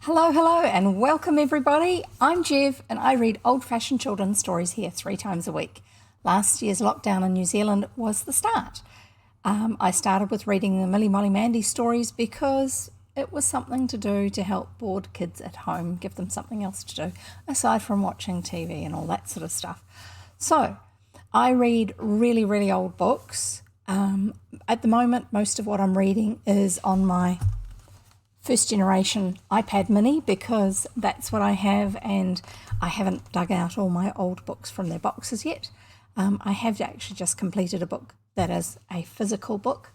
Hello, hello, and welcome everybody. I'm Jev, and I read old-fashioned children's stories here 3 times a week. Last year's lockdown in New Zealand was the start. I started with reading the Millie Molly Mandy stories because it was something to do to help bored kids at home, give them something else to do, aside from watching TV and all that sort of stuff. So, I read really, really old books. At the moment, most of what I'm reading is on my first generation iPad mini because that's what I have, and I haven't dug out all my old books from their boxes yet. I have actually just completed a book that is a physical book.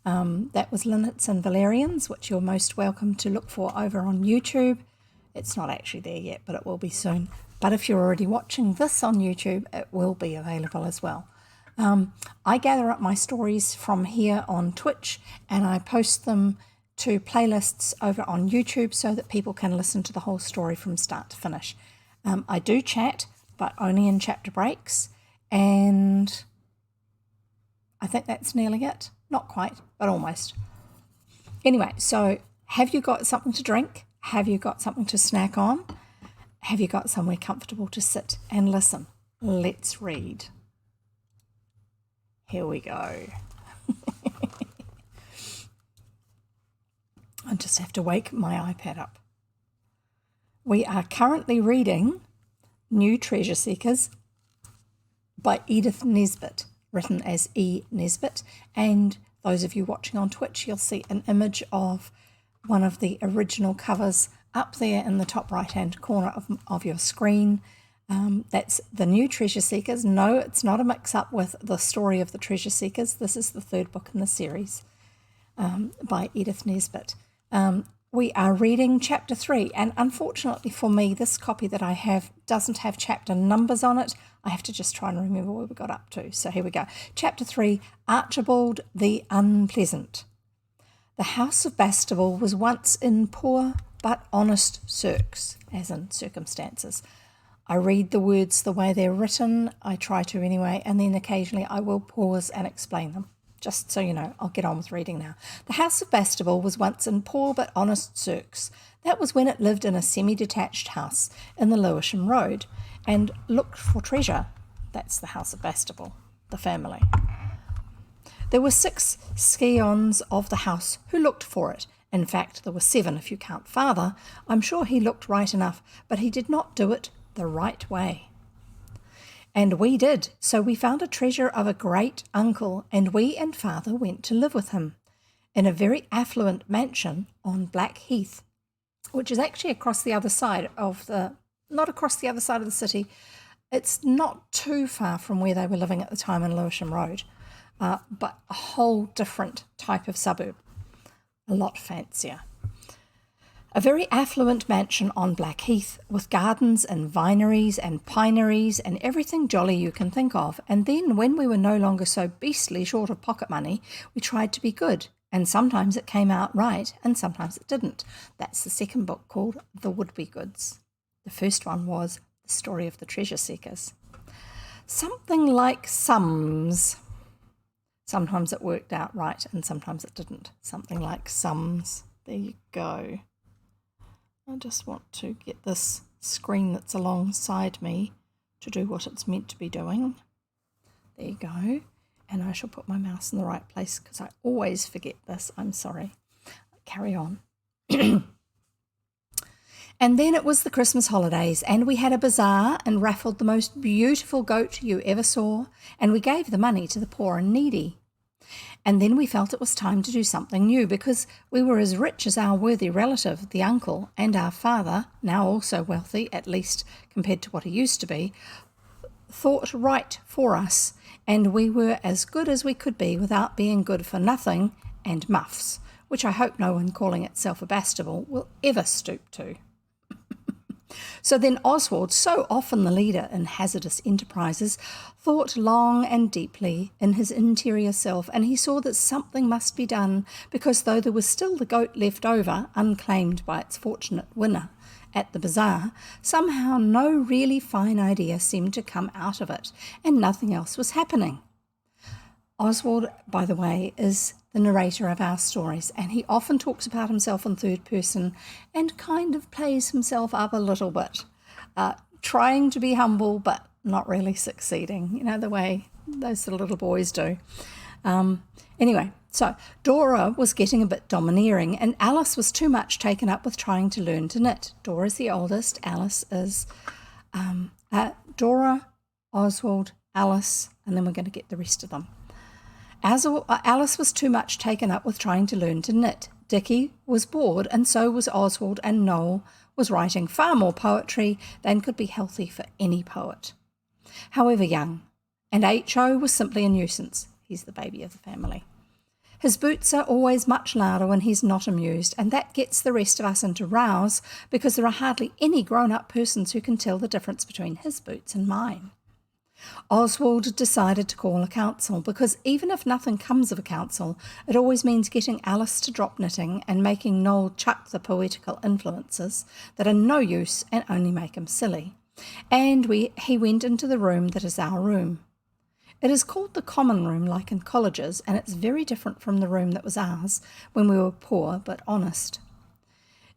That was Linnets and Valerians, which you're most welcome to look for over on YouTube. It's not actually there yet, but it will be soon. But if you're already watching this on YouTube, it will be available as well. I gather up my stories from here on Twitch and I post them to playlists over on YouTube so that people can listen to the whole story from start to finish. I do chat, but only in chapter breaks, and I think that's nearly it. Not quite, but almost. Anyway, so have you got something to drink? Have you got something to snack on? Have you got somewhere comfortable to sit and listen? Let's read. Here we go. I just have to wake my iPad up. We are currently reading New Treasure Seekers by Edith Nesbit, written as E. Nesbit. And those of you watching on Twitch, you'll see an image of one of the original covers up there in the top right-hand corner of your screen. That's the New Treasure Seekers. No, it's not a mix-up with the story of the Treasure Seekers. This is the third book in the series by Edith Nesbit. We are reading chapter 3, and unfortunately for me, this copy that I have doesn't have chapter numbers on it. I have to just try and remember where we got up to. So here we go. Chapter 3, Archibald the Unpleasant. The house of Bastable was once in poor but honest as in circumstances. I read the words the way they're written. I try to anyway, and then occasionally I will pause and explain them. Just so you know, I'll get on with reading now. The house of Bastable was once in poor but honest circs. That was when it lived in a semi-detached house in the Lewisham Road and looked for treasure. That's the house of Bastable, the family. There were 6 scions of the house who looked for it. In fact, there were 7 if you count father. I'm sure he looked right enough, but he did not do it the right way. And we did, so we found a treasure of a great uncle, and we and father went to live with him in a very affluent mansion on Black Heath, which is actually across the other side of not across the other side of the city. It's not too far from where they were living at the time in Lewisham Road, but a whole different type of suburb, a lot fancier. A very affluent mansion on Black Heath with gardens and vineries and pineries and everything jolly you can think of. And then when we were no longer so beastly short of pocket money, we tried to be good. And sometimes it came out right and sometimes it didn't. That's the second book called The Would-Be Goods. The first one was The Story of the Treasure Seekers. Something like sums. Sometimes it worked out right and sometimes it didn't. Something like sums. There you go. I just want to get this screen that's alongside me to do what it's meant to be doing. There you go. And I shall put my mouse in the right place because I always forget this. I'm sorry. Carry on. And then it was the Christmas holidays, and we had a bazaar and raffled the most beautiful goat you ever saw, and we gave the money to the poor and needy. And then we felt it was time to do something new because we were as rich as our worthy relative, the uncle, and our father, now also wealthy, at least compared to what he used to be, thought right for us, and we were as good as we could be without being good for nothing and muffs, which I hope no one calling itself a Bastable will ever stoop to. So then Oswald, so often the leader in hazardous enterprises, thought long and deeply in his interior self, and he saw that something must be done, because though there was still the goat left over, unclaimed by its fortunate winner at the bazaar, somehow no really fine idea seemed to come out of it, and nothing else was happening. Oswald, by the way, is the narrator of our stories, and he often talks about himself in third person and kind of plays himself up a little bit, trying to be humble but not really succeeding, you know, the way those little boys do. Anyway, so Dora was getting a bit domineering, and Alice was too much taken up with trying to learn to knit. Dora's the oldest. Alice is Dora, Oswald, Alice, and then we're going to get the rest of them. Alice was too much taken up with trying to learn to knit. Dickie was bored, and so was Oswald, and Noel was writing far more poetry than could be healthy for any poet, however young. And H.O. was simply a nuisance. He's the baby of the family. His boots are always much louder when he's not amused, and that gets the rest of us into rows because there are hardly any grown-up persons who can tell the difference between his boots and mine. Oswald decided to call a council because even if nothing comes of a council, it always means getting Alice to drop knitting and making Noel chuck the poetical influences that are no use and only make him silly. And he went into the room that is our room. It is called the common room like in colleges, and it's very different from the room that was ours when we were poor but honest.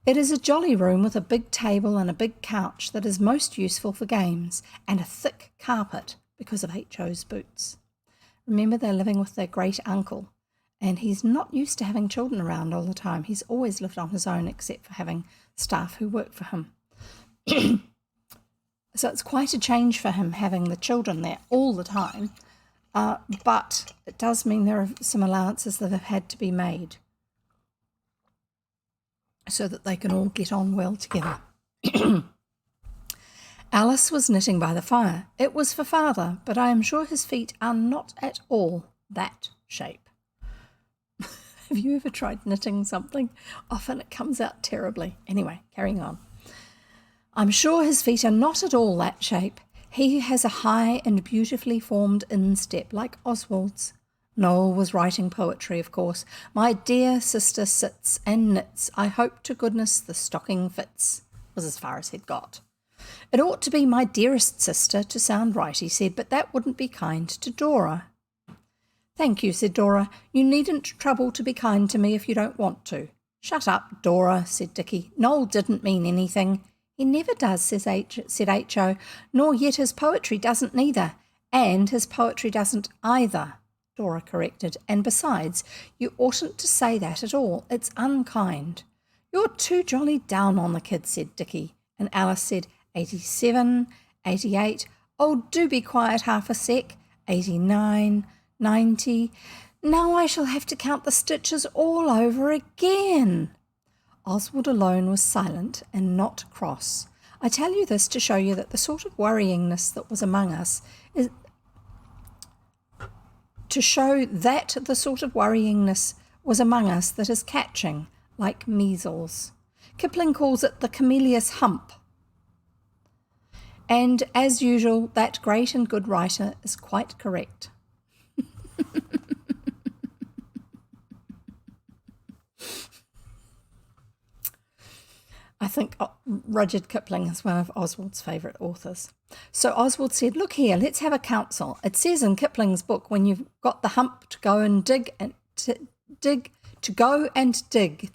It is a jolly room with a big table and a big couch that is most useful for games, and a thick carpet because of H.O.'s boots. Remember, they're living with their great uncle, and he's not used to having children around all the time. He's always lived on his own except for having staff who work for him. So it's quite a change for him having the children there all the time, but it does mean there are some allowances that have had to be made so that they can all get on well together. Alice was knitting by the fire. It was for father, but I am sure his feet are not at all that shape. Have you ever tried knitting something? Often it comes out terribly. Anyway, carrying on. I'm sure his feet are not at all that shape. He has a high and beautifully formed instep like Oswald's. Noel was writing poetry, of course. My dear sister sits and knits. I hope to goodness the stocking fits, was as far as he'd got. It ought to be my dearest sister to sound right, he said, but that wouldn't be kind to Dora. Thank you, said Dora. You needn't trouble to be kind to me if you don't want to. Shut up, Dora, said Dickie. Noel didn't mean anything. He never does, said H.O., nor yet his poetry doesn't neither. And his poetry doesn't either, Dora corrected. And besides, you oughtn't to say that at all. It's unkind. You're too jolly down on the kid, said Dickie. And Alice said, 87, 88. Oh, do be quiet half a sec. 89, 90. Now I shall have to count the stitches all over again. Oswald alone was silent and not cross. I tell you this to show you that the sort of worryingness that was among us is that is catching, like measles. Kipling calls it the camellias hump. And as usual, that great and good writer is quite correct. I think Rudyard Kipling is one of Oswald's favourite authors. So Oswald said, look here, let's have a council. It says in Kipling's book, when you've got the hump to go and dig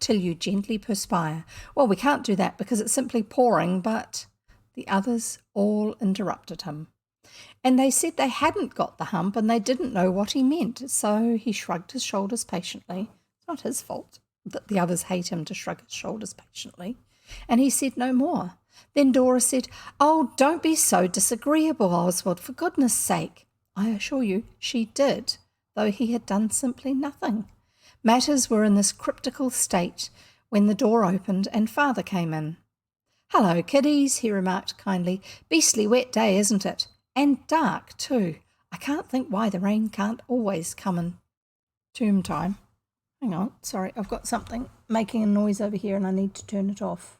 till you gently perspire. Well, we can't do that because it's simply pouring, but the others all interrupted him. And they said they hadn't got the hump and they didn't know what he meant. So he shrugged his shoulders patiently. It's not his fault that the others hate him to shrug his shoulders patiently. And he said no more. Then Dora said, oh, don't be so disagreeable, Oswald, for goodness sake. I assure you she did, though he had done simply nothing. Matters were in this cryptical state when the door opened and father came in. Hello, kiddies, he remarked kindly. Beastly wet day, isn't it? And dark, too. I can't think why the rain can't always come in term time. Hang on, sorry, I've got something making a noise over here and I need to turn it off.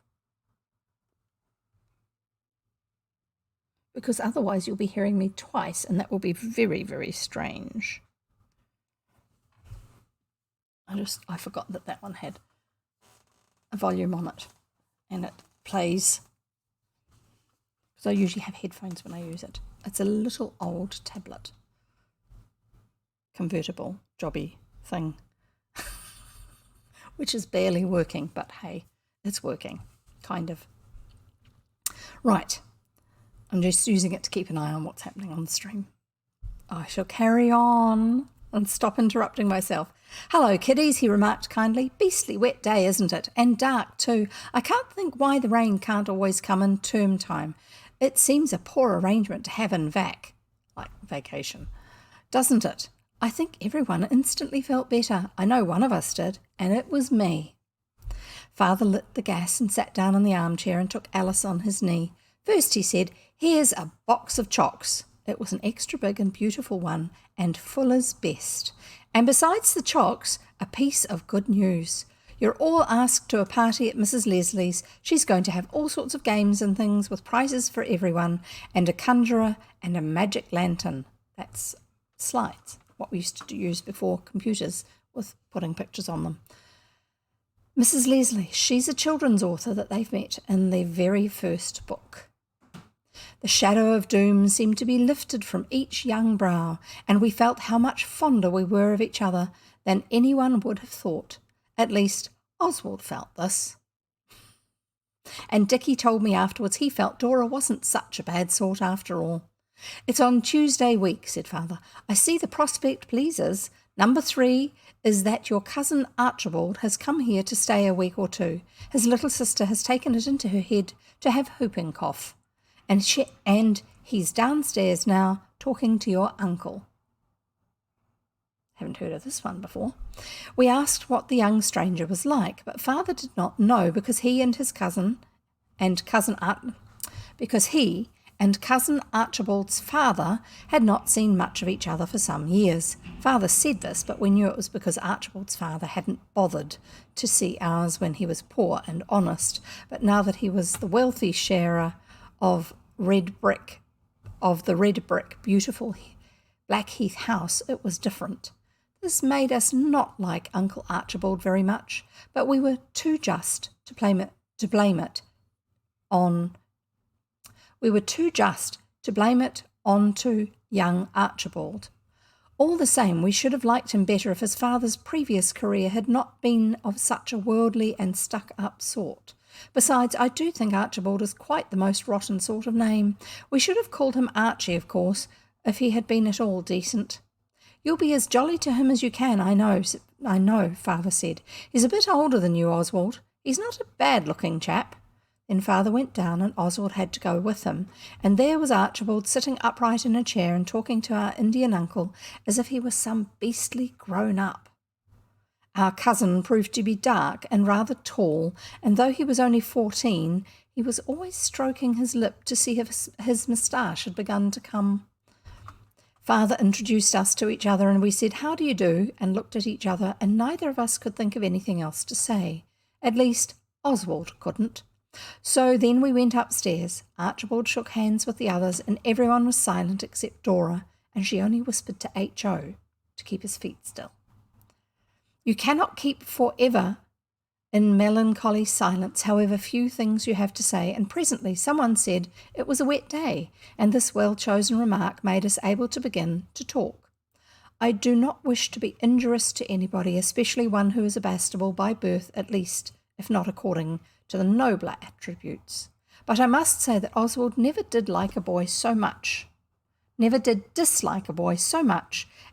Because otherwise you'll be hearing me twice and that will be very, very strange. I forgot that one had a volume on it and it plays. So I usually have headphones when I use it. It's a little old tablet. convertible jobby thing, which is barely working, but hey, it's working, kind of. Right, I'm just using it to keep an eye on what's happening on the stream. I shall carry on and stop interrupting myself. Hello, kiddies, he remarked kindly. Beastly wet day, isn't it? And dark, too. I can't think why the rain can't always come in term time. It seems a poor arrangement to have in vacation, doesn't it? I think everyone instantly felt better. I know one of us did, and it was me. Father lit the gas and sat down in the armchair and took Alice on his knee. First, he said, here's a box of chocks. It was an extra big and beautiful one, and full as best. And besides the chocks, a piece of good news. You're all asked to a party at Mrs. Leslie's. She's going to have all sorts of games and things with prizes for everyone, and a conjurer and a magic lantern. That's slides, what we used to use before computers with putting pictures on them. Mrs. Leslie, she's a children's author that they've met in their very first book. The shadow of doom seemed to be lifted from each young brow, and we felt how much fonder we were of each other than anyone would have thought. At least, Oswald felt this. And Dickie told me afterwards he felt Dora wasn't such a bad sort after all. It's on Tuesday week, said Father. I see the prospect pleases. Number 3 is that your cousin Archibald has come here to stay a week or two. His little sister has taken it into her head to have whooping cough. And he's downstairs now talking to your uncle. Haven't heard of this one before. We asked what the young stranger was like, but Father did not know because he and cousin Archibald's father had not seen much of each other for some years. Father said this, but we knew it was because Archibald's father hadn't bothered to see ours when he was poor and honest, but now that he was the wealthy sharer of the red brick, beautiful Blackheath house, it was different. This made us not like Uncle Archibald very much, but we were too just to blame it on to young Archibald. All the same, we should have liked him better if his father's previous career had not been of such a worldly and stuck-up sort. Besides, I do think Archibald is quite the most rotten sort of name. We should have called him Archie, of course, if he had been at all decent. You'll be as jolly to him as you can, I know, Father said. He's a bit older than you, Oswald. He's not a bad-looking chap. Then Father went down and Oswald had to go with him, and there was Archibald sitting upright in a chair and talking to our Indian uncle as if he was some beastly grown-up. Our cousin proved to be dark and rather tall, and though he was only 14, he was always stroking his lip to see if his moustache had begun to come. Father introduced us to each other, and we said, "How do you do?" and looked at each other, and neither of us could think of anything else to say. At least, Oswald couldn't. So then we went upstairs. Archibald shook hands with the others, and everyone was silent except Dora, and she only whispered to H.O. to keep his feet still. You cannot keep forever in melancholy silence, however few things you have to say, and presently someone said it was a wet day, and this well-chosen remark made us able to begin to talk. I do not wish to be injurious to anybody, especially one who is a Bastable by birth at least, if not according to the nobler attributes. But I must say that Oswald never did dislike a boy so much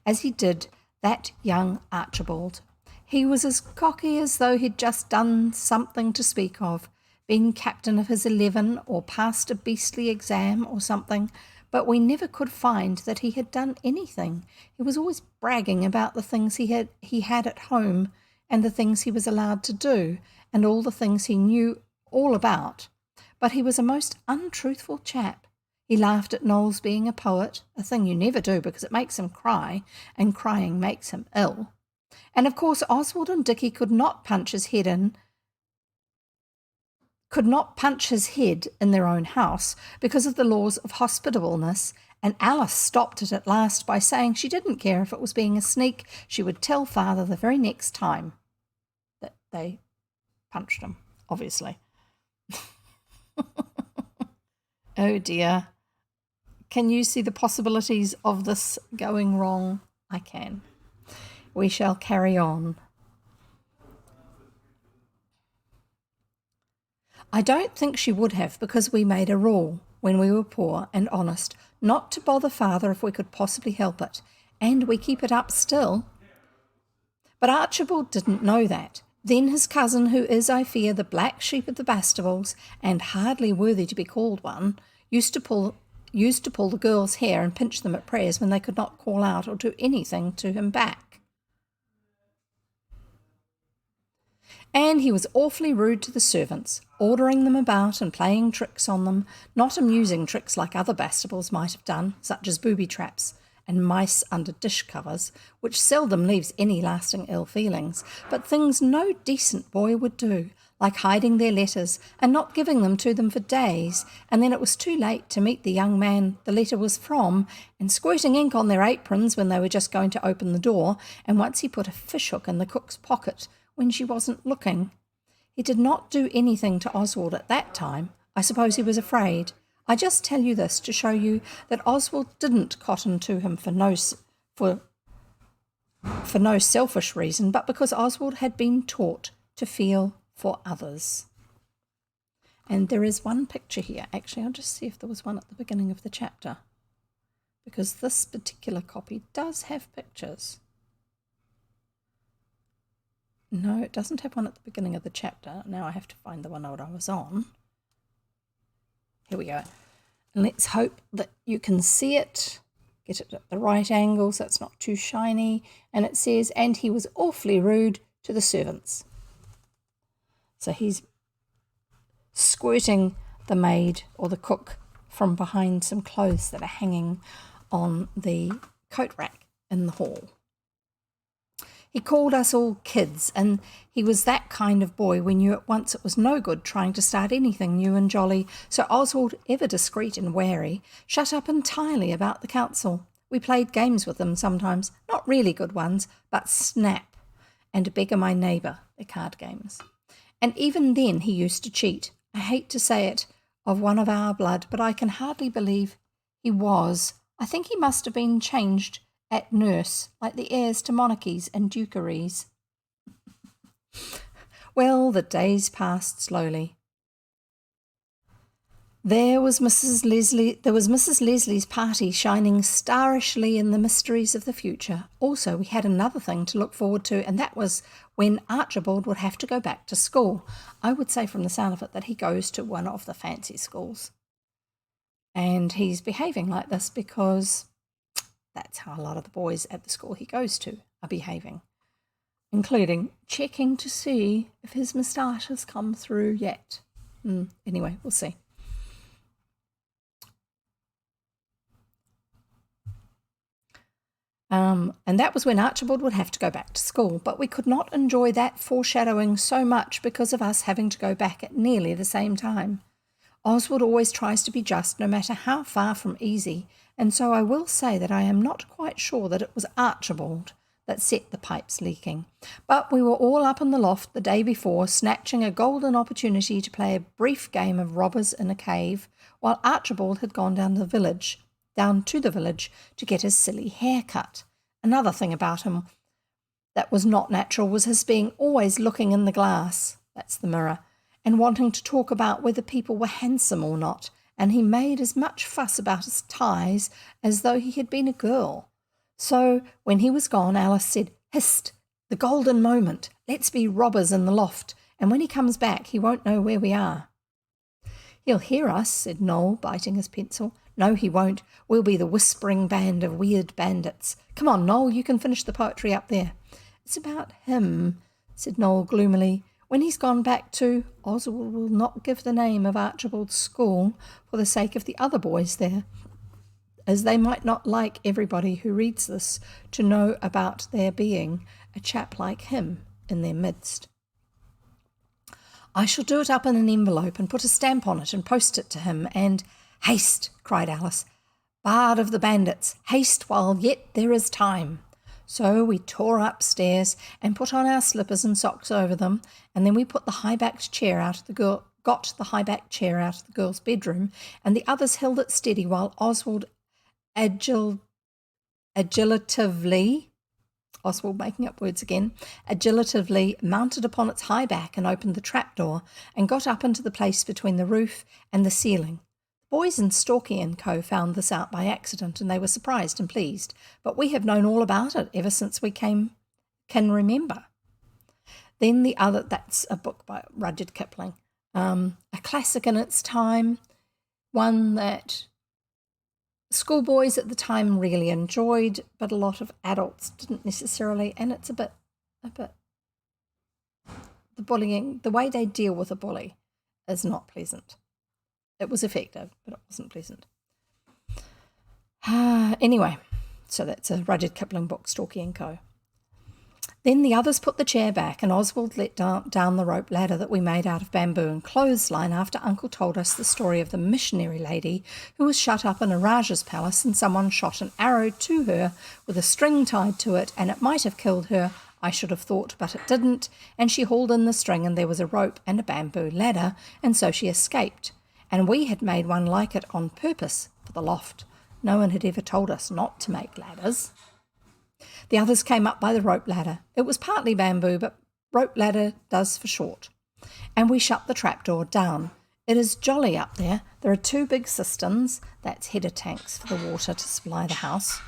as he did that young Archibald. He was as cocky as though he'd just done something to speak of, been captain of his 11 or passed a beastly exam or something, but we never could find that he had done anything. He was always bragging about the things he had at home and the things he was allowed to do and all the things he knew all about. But he was a most untruthful chap. He laughed at Noel's being a poet, a thing you never do because it makes him cry, and crying makes him ill. And of course Oswald and Dickie could not punch his head in their own house because of the laws of hospitableness, and Alice stopped it at last by saying she didn't care if it was being a sneak, she would tell Father the very next time that they punched him, obviously. Oh dear. Can you see the possibilities of this going wrong? I can. We shall carry on. I don't think she would have, because we made a rule, when we were poor and honest, not to bother father if we could possibly help it, and we keep it up still. But Archibald didn't know that. Then his cousin, who is, I fear, the black sheep of the Bastables, and hardly worthy to be called one, used to pull the girls' hair and pinch them at prayers when they could not call out or do anything to him back. And he was awfully rude to the servants, ordering them about and playing tricks on them, not amusing tricks like other Bastables might have done, such as booby traps and mice under dish covers, which seldom leaves any lasting ill feelings, but things no decent boy would do, like hiding their letters and not giving them to them for days, and then it was too late to meet the young man the letter was from, and squirting ink on their aprons when they were just going to open the door, and once he put a fishhook in the cook's pocket when she wasn't looking. He did not do anything to Oswald at that time. I suppose he was afraid. I just tell you this to show you that Oswald didn't cotton to him for no selfish reason, but because Oswald had been taught to feel for others. And there is one picture here. Actually, I'll just see if there was one at the beginning of the chapter, because this particular copy does have pictures. No, it doesn't have one at the beginning of the chapter. Now I have to find the one that I was on. Here we go. And let's hope that you can see it. Get it at the right angle so it's not too shiny. And it says, and he was awfully rude to the servants. So he's squirting the maid or the cook from behind some clothes that are hanging on the coat rack in the hall. He called us all kids, and he was that kind of boy we knew at once it was no good trying to start anything new and jolly, so Oswald, ever discreet and wary, shut up entirely about the council. We played games with them sometimes, not really good ones, but Snap and Beggar My Neighbour, the card games. And even then he used to cheat. I hate to say it, of one of our blood, but I can hardly believe he was. I think he must have been changed at nurse, like the heirs to monarchies and dukeries. Well, the days passed slowly. There was Mrs. Leslie's party shining starishly in the mysteries of the future. Also, we had another thing to look forward to, and that was when Archibald would have to go back to school. I would say from the sound of it that he goes to one of the fancy schools. And he's behaving like this because that's how a lot of the boys at the school he goes to are behaving, including checking to see if his moustache has come through yet. Anyway, we'll see. And that was when Archibald would have to go back to school, but we could not enjoy that foreshadowing so much because of us having to go back at nearly the same time. Oswald always tries to be just, no matter how far from easy, and so I will say that I am not quite sure that it was Archibald that set the pipes leaking. But we were all up in the loft the day before, snatching a golden opportunity to play a brief game of robbers in a cave, while Archibald had gone down to the village to get his silly hair cut. Another thing about him that was not natural was his being always looking in the glass, that's the mirror, and wanting to talk about whether people were handsome or not, and he made as much fuss about his ties as though he had been a girl. So when he was gone, Alice said, "Hist, the golden moment. Let's be robbers in the loft, and when he comes back he won't know where we are." "He'll hear us," said Noel, biting his pencil. "No, he won't. We'll be the whispering band of weird bandits. Come on, Noel, you can finish the poetry up there." "It's about him," said Noel gloomily. "When he's gone back to, Oswald will not give the name of Archibald's school for the sake of the other boys there, as they might not like everybody who reads this to know about there being a chap like him in their midst." "I shall do it up in an envelope and put a stamp on it and post it to him and—" "Haste!" cried Alice. "Bard of the bandits, haste while yet there is time." So we tore upstairs and put on our slippers and socks over them, and then we put the high-backed chair out of the girl's bedroom, and the others held it steady while Oswald agitatively, Oswald making up words again, agilitively mounted upon its high back and opened the trapdoor and got up into the place between the roof and the ceiling. The boys in Stalky and Co. found this out by accident, and they were surprised and pleased, but we have known all about it ever since we can remember. Then the other, that's a book by Rudyard Kipling, a classic in its time, one that schoolboys at the time really enjoyed, but a lot of adults didn't necessarily, and it's a bit, the bullying, the way they deal with a bully is not pleasant. It was effective, but it wasn't pleasant. Anyway, so that's a Rudyard Kipling book, Stalky and Co. Then the others put the chair back, and Oswald let down the rope ladder that we made out of bamboo and clothesline after Uncle told us the story of the missionary lady who was shut up in a Rajah's palace, and someone shot an arrow to her with a string tied to it, and it might have killed her, I should have thought, but it didn't, and she hauled in the string, and there was a rope and a bamboo ladder, and so she escaped. And we had made one like it on purpose for the loft. No one had ever told us not to make ladders. The others came up by the rope ladder. It was partly bamboo, but rope ladder does for short. And we shut the trapdoor down. It is jolly up there. There are 2 big cisterns, that's header tanks for the water to supply the house,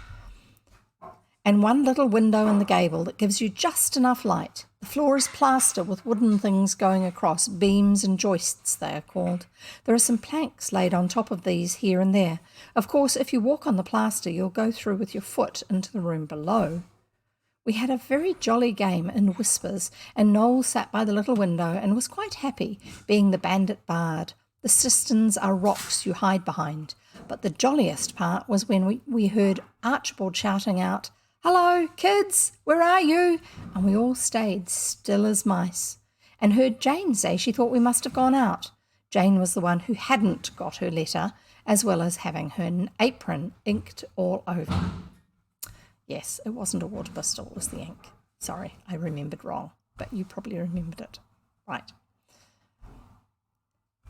and one little window in the gable that gives you just enough light. The floor is plaster with wooden things going across, beams and joists they are called. There are some planks laid on top of these here and there. Of course, if you walk on the plaster, you'll go through with your foot into the room below. We had a very jolly game in whispers, and Noel sat by the little window and was quite happy, being the bandit bard. The cisterns are rocks you hide behind. But the jolliest part was when we heard Archibald shouting out, "Hello, kids, where are you?" And we all stayed still as mice, and heard Jane say she thought we must have gone out. Jane was the one who hadn't got her letter, as well as having her apron inked all over. Yes, it wasn't a water pistol, it was the ink. Sorry, I remembered wrong, but you probably remembered it. Right.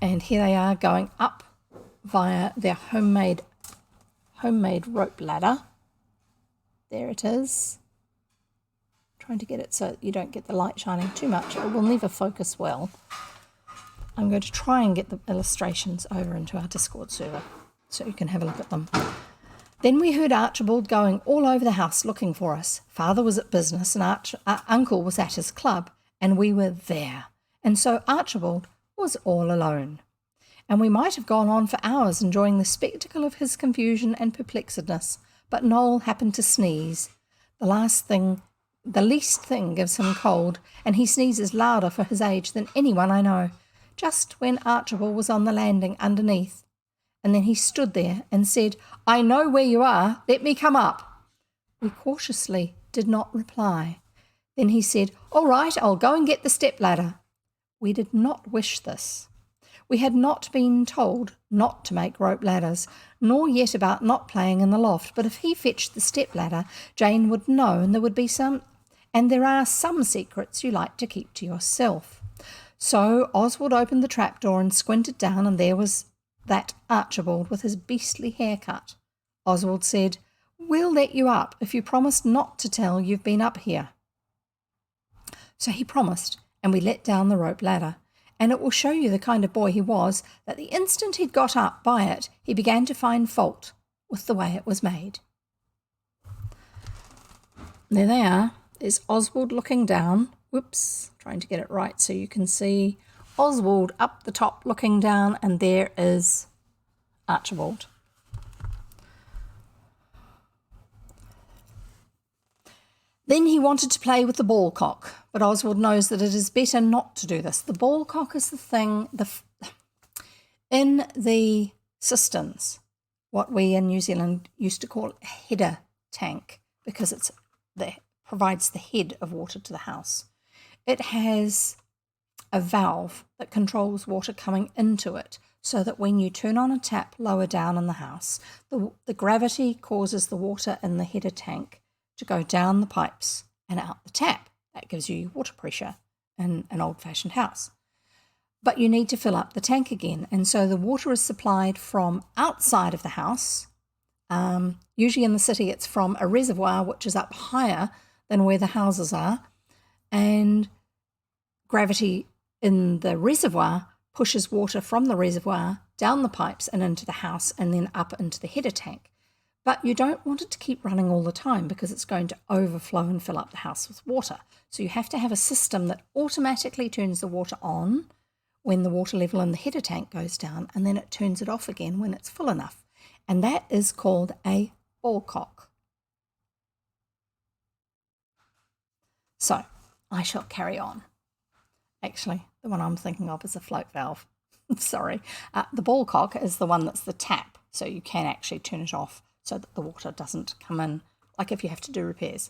And here they are going up via their homemade rope ladder. There it is. Trying to get it so you don't get the light shining too much. It will never focus well. I'm going to try and get the illustrations over into our Discord server so you can have a look at them. Then we heard Archibald going all over the house looking for us. Father was at business and Uncle was at his club, and we were there. And so Archibald was all alone. And we might have gone on for hours enjoying the spectacle of his confusion and perplexedness, but Noel happened to sneeze. The least thing gives him cold, and he sneezes louder for his age than anyone I know, just when Archibald was on the landing underneath. And then he stood there and said, "I know where you are, let me come up." We cautiously did not reply. Then he said, "All right, I'll go and get the stepladder." We did not wish this. We had not been told not to make rope ladders, nor yet about not playing in the loft, but if he fetched the stepladder, Jane would know, and there are some secrets you like to keep to yourself. So Oswald opened the trapdoor and squinted down, and there was that Archibald with his beastly haircut. Oswald said, "We'll let you up if you promise not to tell you've been up here." So he promised, and we let down the rope ladder. And it will show you the kind of boy he was, that the instant he'd got up by it, he began to find fault with the way it was made. There they are. There's Oswald looking down. Whoops, trying to get it right so you can see Oswald up the top looking down, and there is Archibald. Then he wanted to play with the ball cock, but Oswald knows that it is better not to do this. The ball cock is the thing in the cisterns, what we in New Zealand used to call a header tank, because it provides the head of water to the house. It has a valve that controls water coming into it, so that when you turn on a tap lower down in the house, the gravity causes the water in the header tank to go down the pipes and out the tap. That gives you water pressure in an old-fashioned house. But you need to fill up the tank again, and so the water is supplied from outside of the house. Usually in the city it's from a reservoir which is up higher than where the houses are, and gravity in the reservoir pushes water from the reservoir down the pipes and into the house and then up into the header tank. But you don't want it to keep running all the time because it's going to overflow and fill up the house with water. So you have to have a system that automatically turns the water on when the water level in the header tank goes down, and then it turns it off again when it's full enough. And that is called a ballcock. So I shall carry on. Actually, the one I'm thinking of is a float valve. Sorry. The ballcock is the one that's the tap, so you can actually turn it off so that the water doesn't come in, like if you have to do repairs.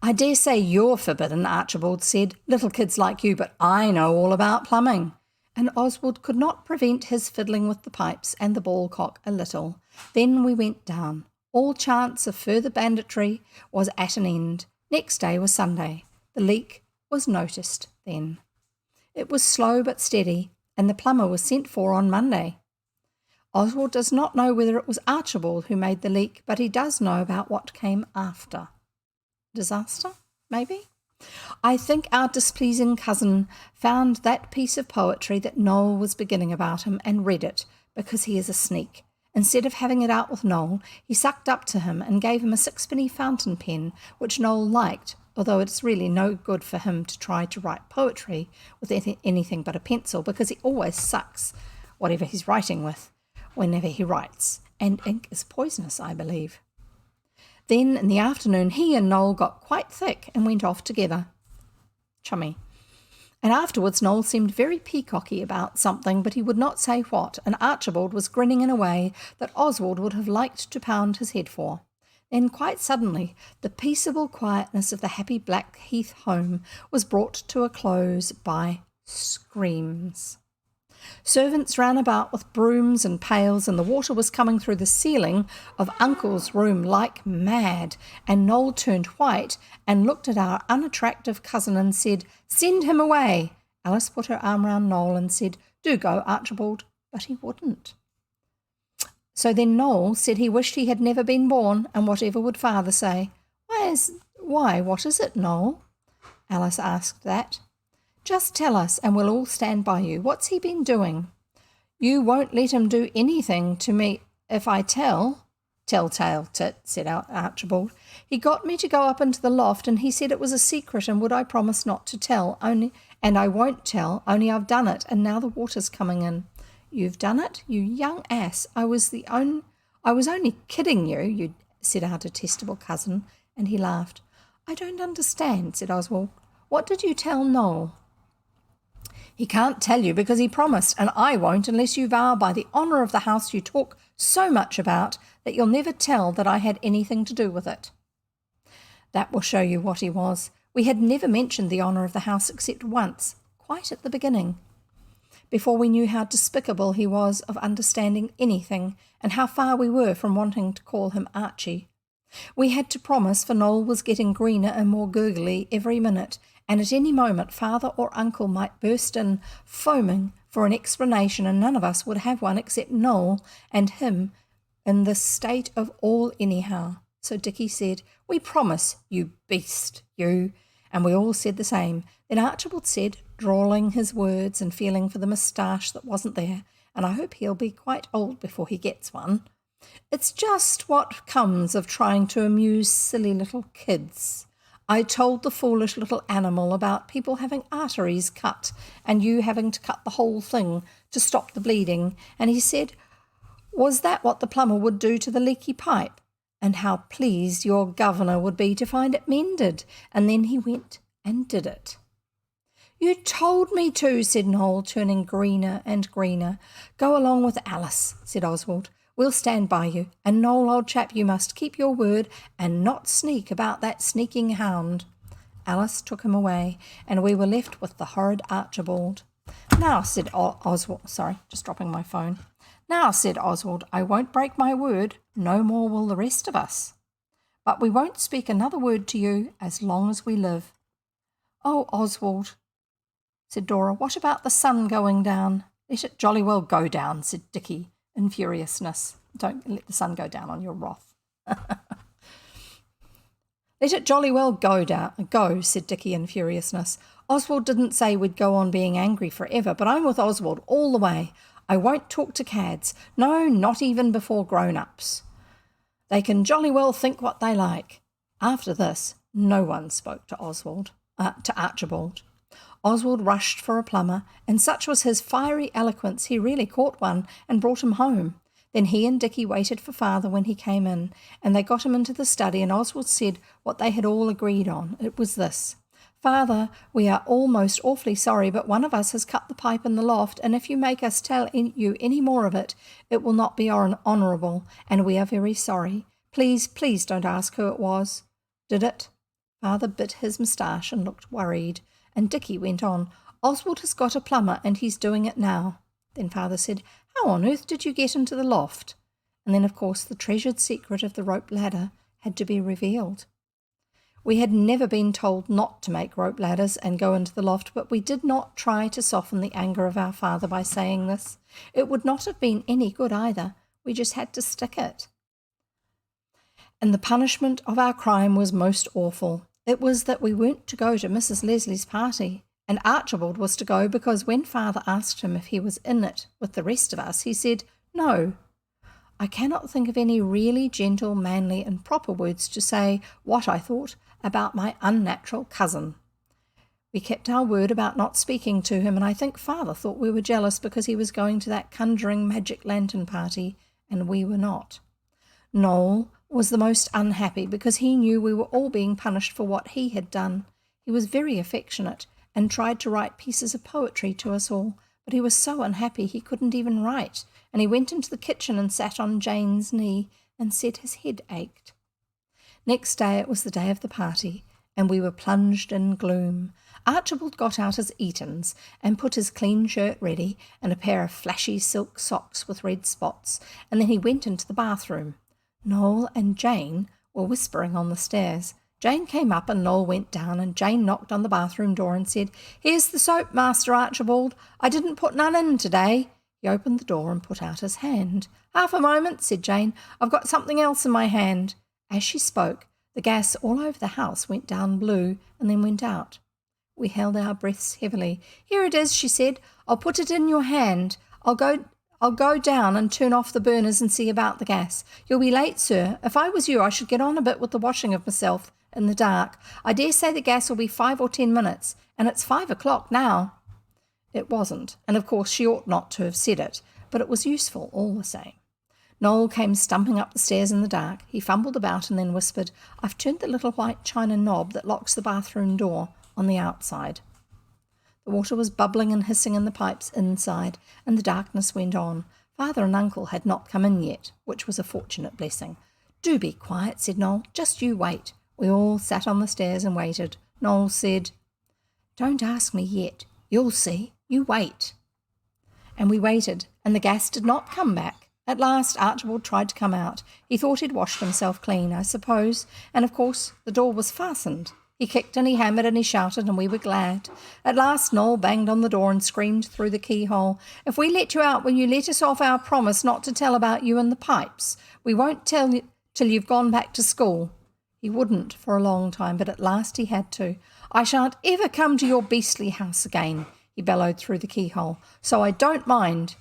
I dare say you're forbidden, Archibald said. Little kids like you, but I know all about plumbing. And Oswald could not prevent his fiddling with the pipes and the ballcock a little. Then we went down. All chance of further banditry was at an end. Next day was Sunday. The leak was noticed then. It was slow but steady, and the plumber was sent for on Monday. Oswald does not know whether it was Archibald who made the leak, but he does know about what came after. Disaster, maybe? I think our displeasing cousin found that piece of poetry that Noel was beginning about him and read it, because he is a sneak. Instead of having it out with Noel, he sucked up to him and gave him a sixpenny fountain pen, which Noel liked, although it's really no good for him to try to write poetry with anything but a pencil, because he always sucks whatever he's writing with whenever he writes, and ink is poisonous, I believe. Then in the afternoon he and Noel got quite thick and went off together. Chummy. And afterwards Noel seemed very peacocky about something, but he would not say what, and Archibald was grinning in a way that Oswald would have liked to pound his head for. Then quite suddenly the peaceable quietness of the happy Blackheath home was brought to a close by screams. Servants ran about with brooms and pails, and the water was coming through the ceiling of Uncle's room like mad, and Noel turned white and looked at our unattractive cousin and said, "Send him away." Alice put her arm round Noel and said, "Do go, Archibald," but he wouldn't. So then Noel said he wished he had never been born, and whatever would father say? Why, what is it, Noel? Alice asked that. Just tell us, and we'll all stand by you. What's he been doing? You won't let him do anything to me if I tell? Tell-tale tit, said Archibald. He got me to go up into the loft, and he said it was a secret, and would I promise not to tell, and I won't tell, only I've done it, and now the water's coming in. You've done it, you young ass. I was only kidding you, said our detestable cousin, and he laughed. I don't understand, said Oswald. What did you tell Noel? He can't tell you because he promised, and I won't unless you vow by the honour of the house you talk so much about that you'll never tell that I had anything to do with it. That will show you what he was. We had never mentioned the honour of the house except once, quite at the beginning, before we knew how despicable he was of understanding anything and how far we were from wanting to call him Archie. We had to promise, for Noel was getting greener and more gurgly every minute, and at any moment father or uncle might burst in, foaming for an explanation, and none of us would have one except Noel and him in this state of all anyhow. So Dickie said, "We promise, you beast, you," and we all said the same. Then Archibald said, drawling his words and feeling for the moustache that wasn't there, and I hope he'll be quite old before he gets one, "It's just what comes of trying to amuse silly little kids. I told the foolish little animal about people having arteries cut and you having to cut the whole thing to stop the bleeding, and he said, was that what the plumber would do to the leaky pipe? And how pleased your governor would be to find it mended, and then he went and did it." "You told me to," said Noel, turning greener and greener. "Go along with Alice," said Oswald. "We'll stand by you, and Noel, old chap, you must keep your word and not sneak about that sneaking hound." Alice took him away, and we were left with the horrid Archibald. "Now," said Oswald, sorry, just dropping my phone. "Now," said Oswald, "I won't break my word, no more will the rest of us. But we won't speak another word to you as long as we live." "Oh, Oswald," said Dora, "what about the sun going down?" "Let it jolly well go down," said Dickie in furiousness. "Don't let the sun go down on your wrath." Let it jolly well go, said Dicky in furiousness. Oswald didn't say we'd go on being angry forever, but I'm with Oswald all the way. I won't talk to cads. No, not even before grown-ups. They can jolly well think what they like. After this, no one spoke to Archibald. Oswald rushed for a plumber, and such was his fiery eloquence he really caught one and brought him home. Then he and Dicky waited for father when he came in, and they got him into the study, and Oswald said what they had all agreed on. It was this: Father, we are all most awfully sorry, but one of us has cut the pipe in the loft, and if you make us tell you any more of it, it will not be honourable, and we are very sorry. Please, please don't ask who it was. Did it? Father bit his moustache and looked worried, and Dicky went on, Oswald has got a plumber, and he's doing it now. Then father said, How on earth did you get into the loft? And then, of course, the treasured secret of the rope ladder had to be revealed. We had never been told not to make rope ladders and go into the loft, but we did not try to soften the anger of our father by saying this. It would not have been any good either. We just had to stick it. And the punishment of our crime was most awful. It was that we weren't to go to Mrs. Leslie's party, and Archibald was to go because when father asked him if he was in it with the rest of us, he said, No. I cannot think of any really gentle, manly and proper words to say what I thought about my unnatural cousin. We kept our word about not speaking to him, and I think father thought we were jealous because he was going to that conjuring magic lantern party, and we were not. Noel was the most unhappy because he knew we were all being punished for what he had done. He was very affectionate and tried to write pieces of poetry to us all, but he was so unhappy he couldn't even write, and he went into the kitchen and sat on Jane's knee and said his head ached. Next day it was the day of the party, and we were plunged in gloom. Archibald got out his Eatons and put his clean shirt ready and a pair of flashy silk socks with red spots, and then he went into the bathroom. Noel and Jane were whispering on the stairs. Jane came up and Noel went down, and Jane knocked on the bathroom door and said, Here's the soap, Master Archibald. I didn't put none in today. He opened the door and put out his hand. Half a moment, said Jane. I've got something else in my hand. As she spoke, the gas all over the house went down blue and then went out. We held our breaths heavily. Here it is, she said. I'll put it in your hand. I'll go down and turn off the burners and see about the gas. You'll be late, sir. If I was you, I should get on a bit with the washing of myself in the dark. I dare say the gas will be 5 or 10 minutes, and it's 5 o'clock now. It wasn't, and of course she ought not to have said it, but it was useful all the same. Noel came stumping up the stairs in the dark. He fumbled about and then whispered, I've turned the little white china knob that locks the bathroom door on the outside. The water was bubbling and hissing in the pipes inside, and the darkness went on. Father and uncle had not come in yet, which was a fortunate blessing. Do be quiet, said Noel. Just you wait. We all sat on the stairs and waited. Noel said, Don't ask me yet. You'll see. You wait. And we waited, and the gas did not come back. At last Archibald tried to come out. He thought he'd washed himself clean, I suppose, and of course the door was fastened. He kicked and he hammered and he shouted, and we were glad. At last Noel banged on the door and screamed through the keyhole, If we let you out, will you let us off our promise not to tell about you and the pipes? We won't tell you till you've gone back to school. He wouldn't for a long time, but at last he had to. I shan't ever come to your beastly house again, he bellowed through the keyhole, so I don't mind.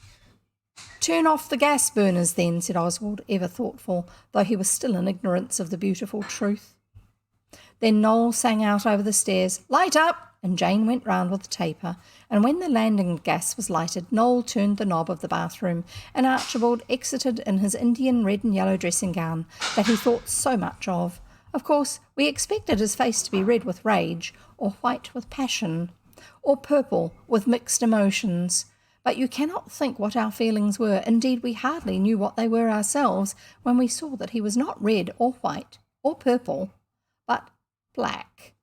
Turn off the gas burners then, said Oswald, ever thoughtful, though he was still in ignorance of the beautiful truth. Then Noel sang out over the stairs, Light up! And Jane went round with the taper, and when the landing gas was lighted, Noel turned the knob of the bathroom, and Archibald exited in his Indian red and yellow dressing gown that he thought so much of. Of course, we expected his face to be red with rage, or white with passion, or purple with mixed emotions. But you cannot think what our feelings were. Indeed, we hardly knew what they were ourselves when we saw that he was not red or white or purple, but black.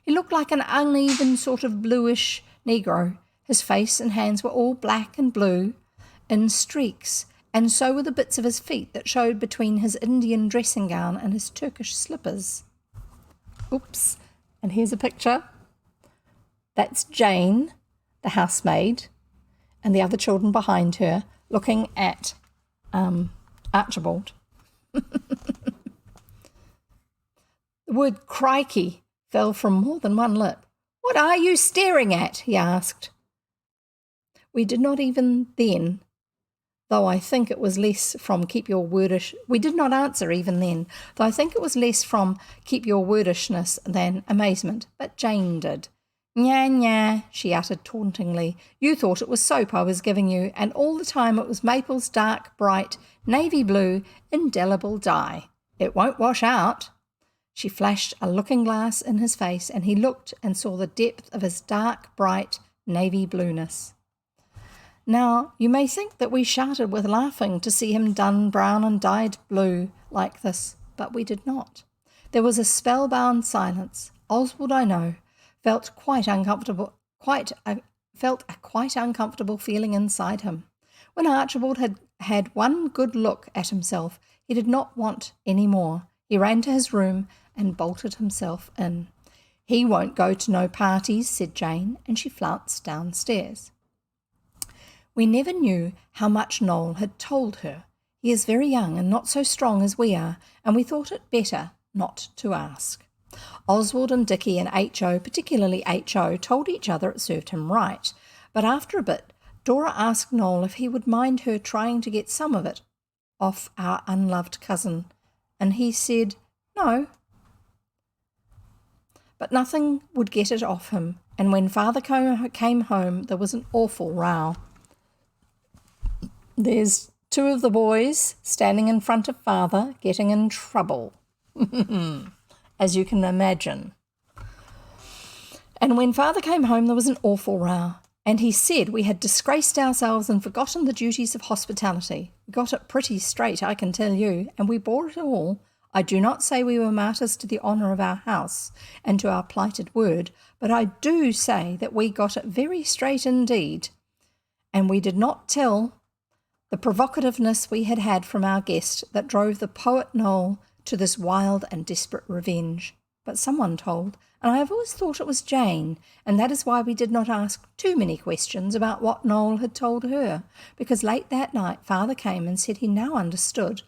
He looked like an uneven sort of bluish negro. His face and hands were all black and blue in streaks, and so were the bits of his feet that showed between his Indian dressing gown and his Turkish slippers. Oops, and here's a picture. That's Jane, the housemaid, and the other children behind her looking at Archibald. The The word crikey fell from more than one lip. "What are you staring at?" he asked. We did not even then, though I think it was less from keep your wordish. We did not answer even then, though I think it was less from keep your wordishness than amazement. But Jane did. "Nya, nya," she uttered tauntingly. "You thought it was soap I was giving you, and all the time it was Maple's dark, bright, navy blue, indelible dye. It won't wash out." She flashed a looking-glass in his face, and he looked and saw the depth of his dark, bright, navy blueness. Now, you may think that we shouted with laughing to see him done brown and dyed blue like this, but we did not. There was a spellbound silence. Oswald, I know, felt a quite uncomfortable feeling inside him. When Archibald had had one good look at himself, he did not want any more. He ran to his room and bolted himself in. "He won't go to no parties," said Jane, and she flounced downstairs. We never knew how much Noel had told her. He is very young and not so strong as we are, and we thought it better not to ask. Oswald and Dicky and H.O., particularly H.O., told each other it served him right, but after a bit Dora asked Noel if he would mind her trying to get some of it off our unloved cousin, and he said no. But nothing would get it off him, and when Father came home there was an awful row. There's two of the boys standing in front of Father getting in trouble, as you can imagine. And when Father came home there was an awful row, and he said we had disgraced ourselves and forgotten the duties of hospitality. We got it pretty straight, I can tell you, and we bore it all. I do not say we were martyrs to the honour of our house and to our plighted word, but I do say that we got it very straight indeed, and we did not tell the provocativeness we had had from our guest that drove the poet Noel to this wild and desperate revenge. But someone told, and I have always thought it was Jane, and that is why we did not ask too many questions about what Noel had told her, because late that night Father came and said he now understood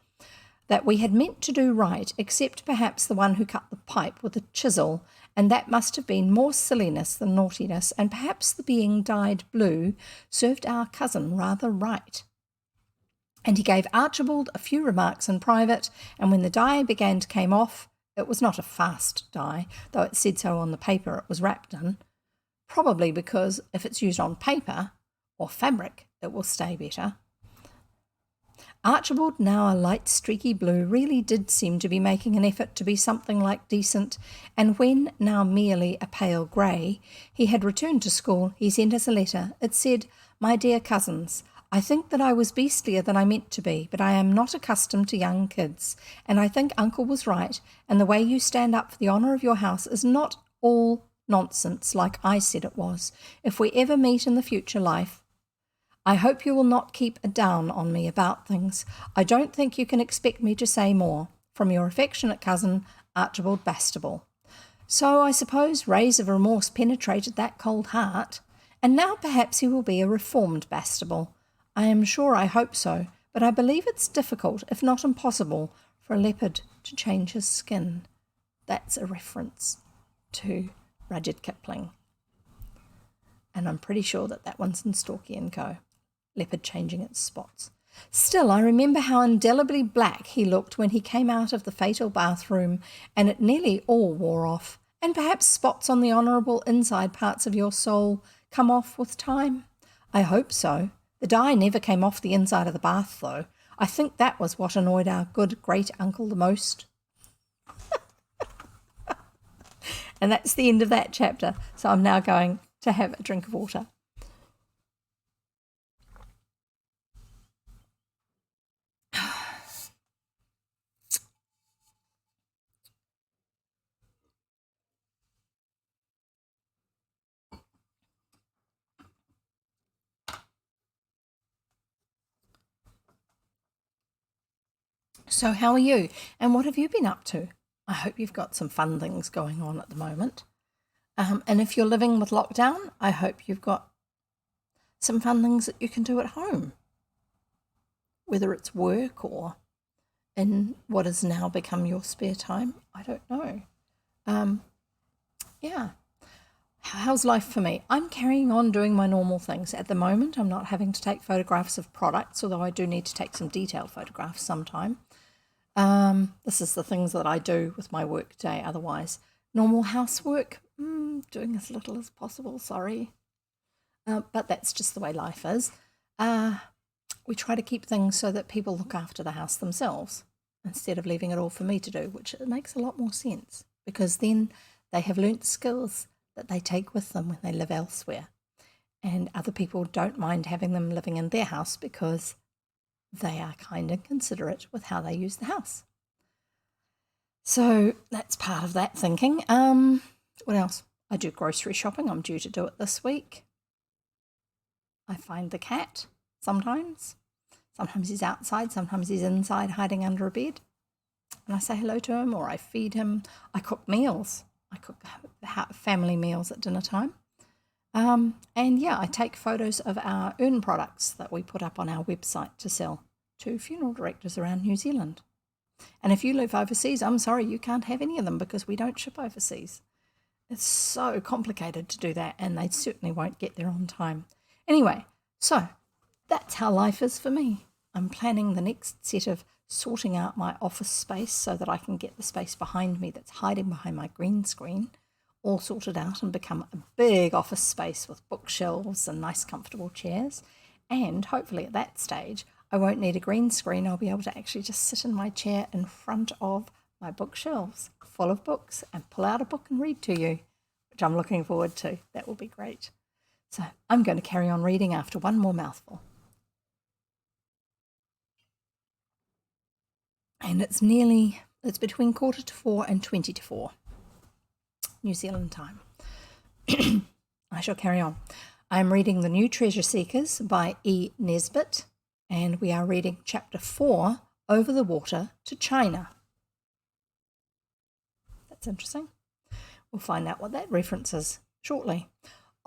that we had meant to do right, except perhaps the one who cut the pipe with a chisel, and that must have been more silliness than naughtiness, and perhaps the being dyed blue served our cousin rather right. And he gave Archibald a few remarks in private, and when the dye began to come off, it was not a fast dye, though it said so on the paper it was wrapped in, probably because if it's used on paper or fabric, it will stay better. Archibald, now a light streaky blue, really did seem to be making an effort to be something like decent, and when, now merely a pale grey, he had returned to school, he sent us a letter. It said, "My dear cousins, I think that I was beastlier than I meant to be, but I am not accustomed to young kids, and I think Uncle was right, and the way you stand up for the honour of your house is not all nonsense like I said it was. If we ever meet in the future life, I hope you will not keep a down on me about things. I don't think you can expect me to say more. From your affectionate cousin, Archibald Bastable." So I suppose rays of remorse penetrated that cold heart, and now perhaps he will be a reformed Bastable. I am sure I hope so, but I believe it's difficult, if not impossible, for a leopard to change his skin. That's a reference to Rudyard Kipling. And I'm pretty sure that that one's in Stalky & Co. Leopard changing its spots. Still, I remember how indelibly black he looked when he came out of the fatal bathroom, and it nearly all wore off. And perhaps spots on the honourable inside parts of your soul come off with time. I hope so. The dye never came off the inside of the bath, though. I think that was what annoyed our good great-uncle the most. And that's the end of that chapter. So I'm now going to have a drink of water. So how are you? And what have you been up to? I hope you've got some fun things going on at the moment. And if you're living with lockdown, I hope you've got some fun things that you can do at home, whether it's work or in what has now become your spare time. I don't know. Yeah. How's life for me? I'm carrying on doing my normal things. At the moment, I'm not having to take photographs of products, although I do need to take some detailed photographs sometime. This is the things that I do with my work day. Otherwise, normal housework, doing as little as possible, sorry. But that's just the way life is. We try to keep things so that people look after the house themselves instead of leaving it all for me to do, which makes a lot more sense because then they have learnt skills that they take with them when they live elsewhere. And other people don't mind having them living in their house because they are kind and considerate with how they use the house. So that's part of that thinking. What else? I do grocery shopping. I'm due to do it this week. I find the cat sometimes. Sometimes he's outside, sometimes he's inside hiding under a bed. And I say hello to him or I feed him. I cook meals. I cook family meals at dinner time. And yeah, I take photos of our urn products that we put up on our website to sell to funeral directors around New Zealand. And if you live overseas, I'm sorry, you can't have any of them because we don't ship overseas. It's so complicated to do that, and they certainly won't get there on time. Anyway, so that's how life is for me. I'm planning the next set of sorting out my office space so that I can get the space behind me that's hiding behind my green screen all sorted out and become a big office space with bookshelves and nice comfortable chairs. And hopefully at that stage, I won't need a green screen. I'll be able to actually just sit in my chair in front of my bookshelves full of books and pull out a book and read to you, which I'm looking forward to. That will be great. So I'm going to carry on reading after one more mouthful. And it's between 3:45 and 4:20 New Zealand time. I shall carry on. I'm reading The New Treasure Seekers by E. Nesbit, and we are reading chapter 4, Over the Water to China. That's interesting. We'll find out what that reference is shortly.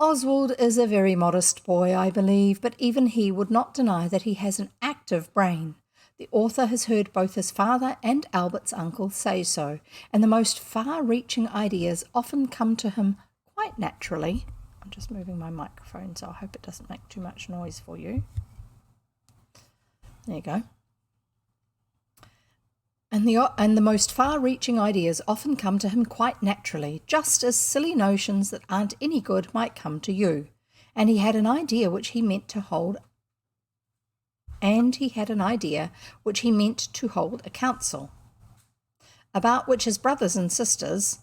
Oswald is a very modest boy, I believe, but even he would not deny that he has an active brain. The author has heard both his father and Albert's uncle say so, and the most far-reaching ideas often come to him quite naturally. I'm just moving my microphone, so I hope it doesn't make too much noise for you. There you go. And the most far-reaching ideas often come to him quite naturally, just as silly notions that aren't any good might come to you. And he had an idea which he meant to hold a council, about which his brothers and sisters...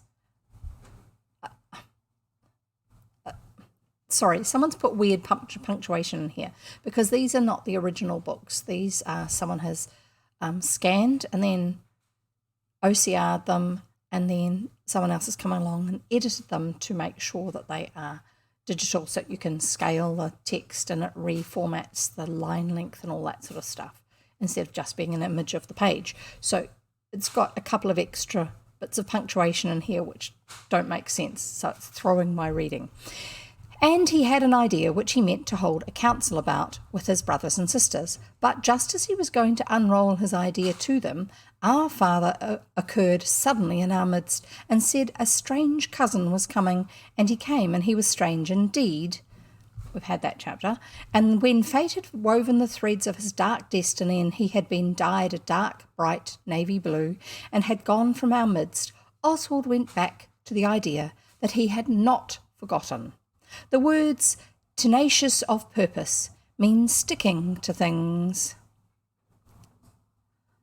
Sorry, someone's put weird punctuation in here, because these are not the original books. These are, someone has scanned and then OCR'd them, and then someone else has come along and edited them to make sure that they are digital, so you can scale the text and it reformats the line length and all that sort of stuff instead of just being an image of the page. So it's got a couple of extra bits of punctuation in here which don't make sense, so it's throwing my reading. And he had an idea which he meant to hold a council about with his brothers and sisters. But just as he was going to unroll his idea to them, our father occurred suddenly in our midst and said a strange cousin was coming, and he came, and he was strange indeed. We've had that chapter. And when fate had woven the threads of his dark destiny, and he had been dyed a dark, bright navy blue, and had gone from our midst, Oswald went back to the idea that he had not forgotten. The words tenacious of purpose mean sticking to things.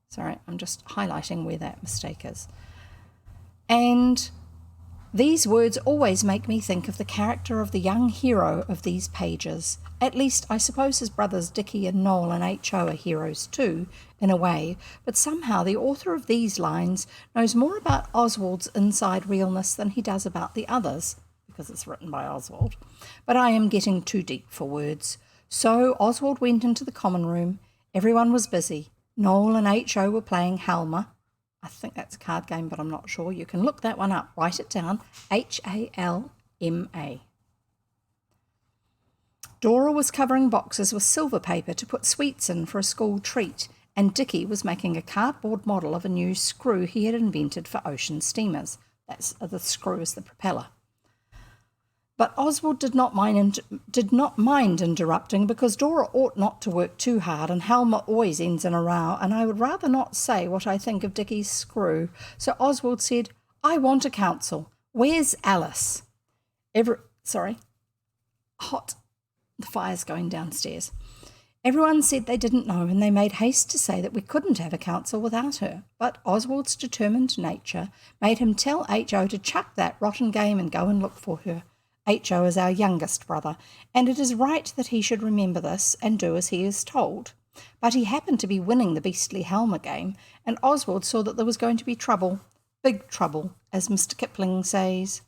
Sorry, I'm just highlighting where that mistake is. And these words always make me think of the character of the young hero of these pages. At least I suppose his brothers Dickie and Noel and H.O. are heroes too, in a way, but somehow the author of these lines knows more about Oswald's inside realness than he does about the others, because it's written by Oswald. But I am getting too deep for words. So Oswald went into the common room. Everyone was busy. Noel and H.O. were playing Halma. I think that's a card game, but I'm not sure. You can look that one up. Write it down. Halma. Dora was covering boxes with silver paper to put sweets in for a school treat, and Dickie was making a cardboard model of a new screw he had invented for ocean steamers. That's the screw is the propeller. But Oswald did not mind interrupting, because Dora ought not to work too hard, and Helma always ends in a row, and I would rather not say what I think of Dicky's screw. So Oswald said, "I want a council. Where's Alice?" Hot. The fire's going downstairs. Everyone said they didn't know, and they made haste to say that we couldn't have a council without her. But Oswald's determined nature made him tell H.O. to chuck that rotten game and go and look for her. H.O. is our youngest brother, and it is right that he should remember this and do as he is told. But he happened to be winning the beastly Helma game, and Oswald saw that there was going to be trouble, big trouble, as Mr. Kipling says.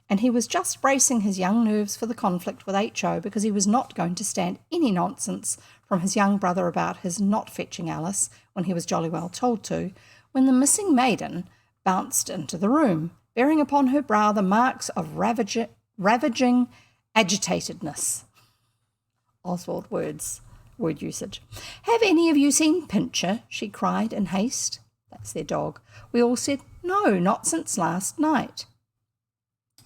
And he was just bracing his young nerves for the conflict with H.O. because he was not going to stand any nonsense from his young brother about his not fetching Alice when he was jolly well told to, when the missing maiden bounced into the room, bearing upon her brow the marks of ravaging agitatedness. Oswald word usage. "Have any of you seen Pincher?" she cried in haste. That's their dog. We all said, "No, not since last night."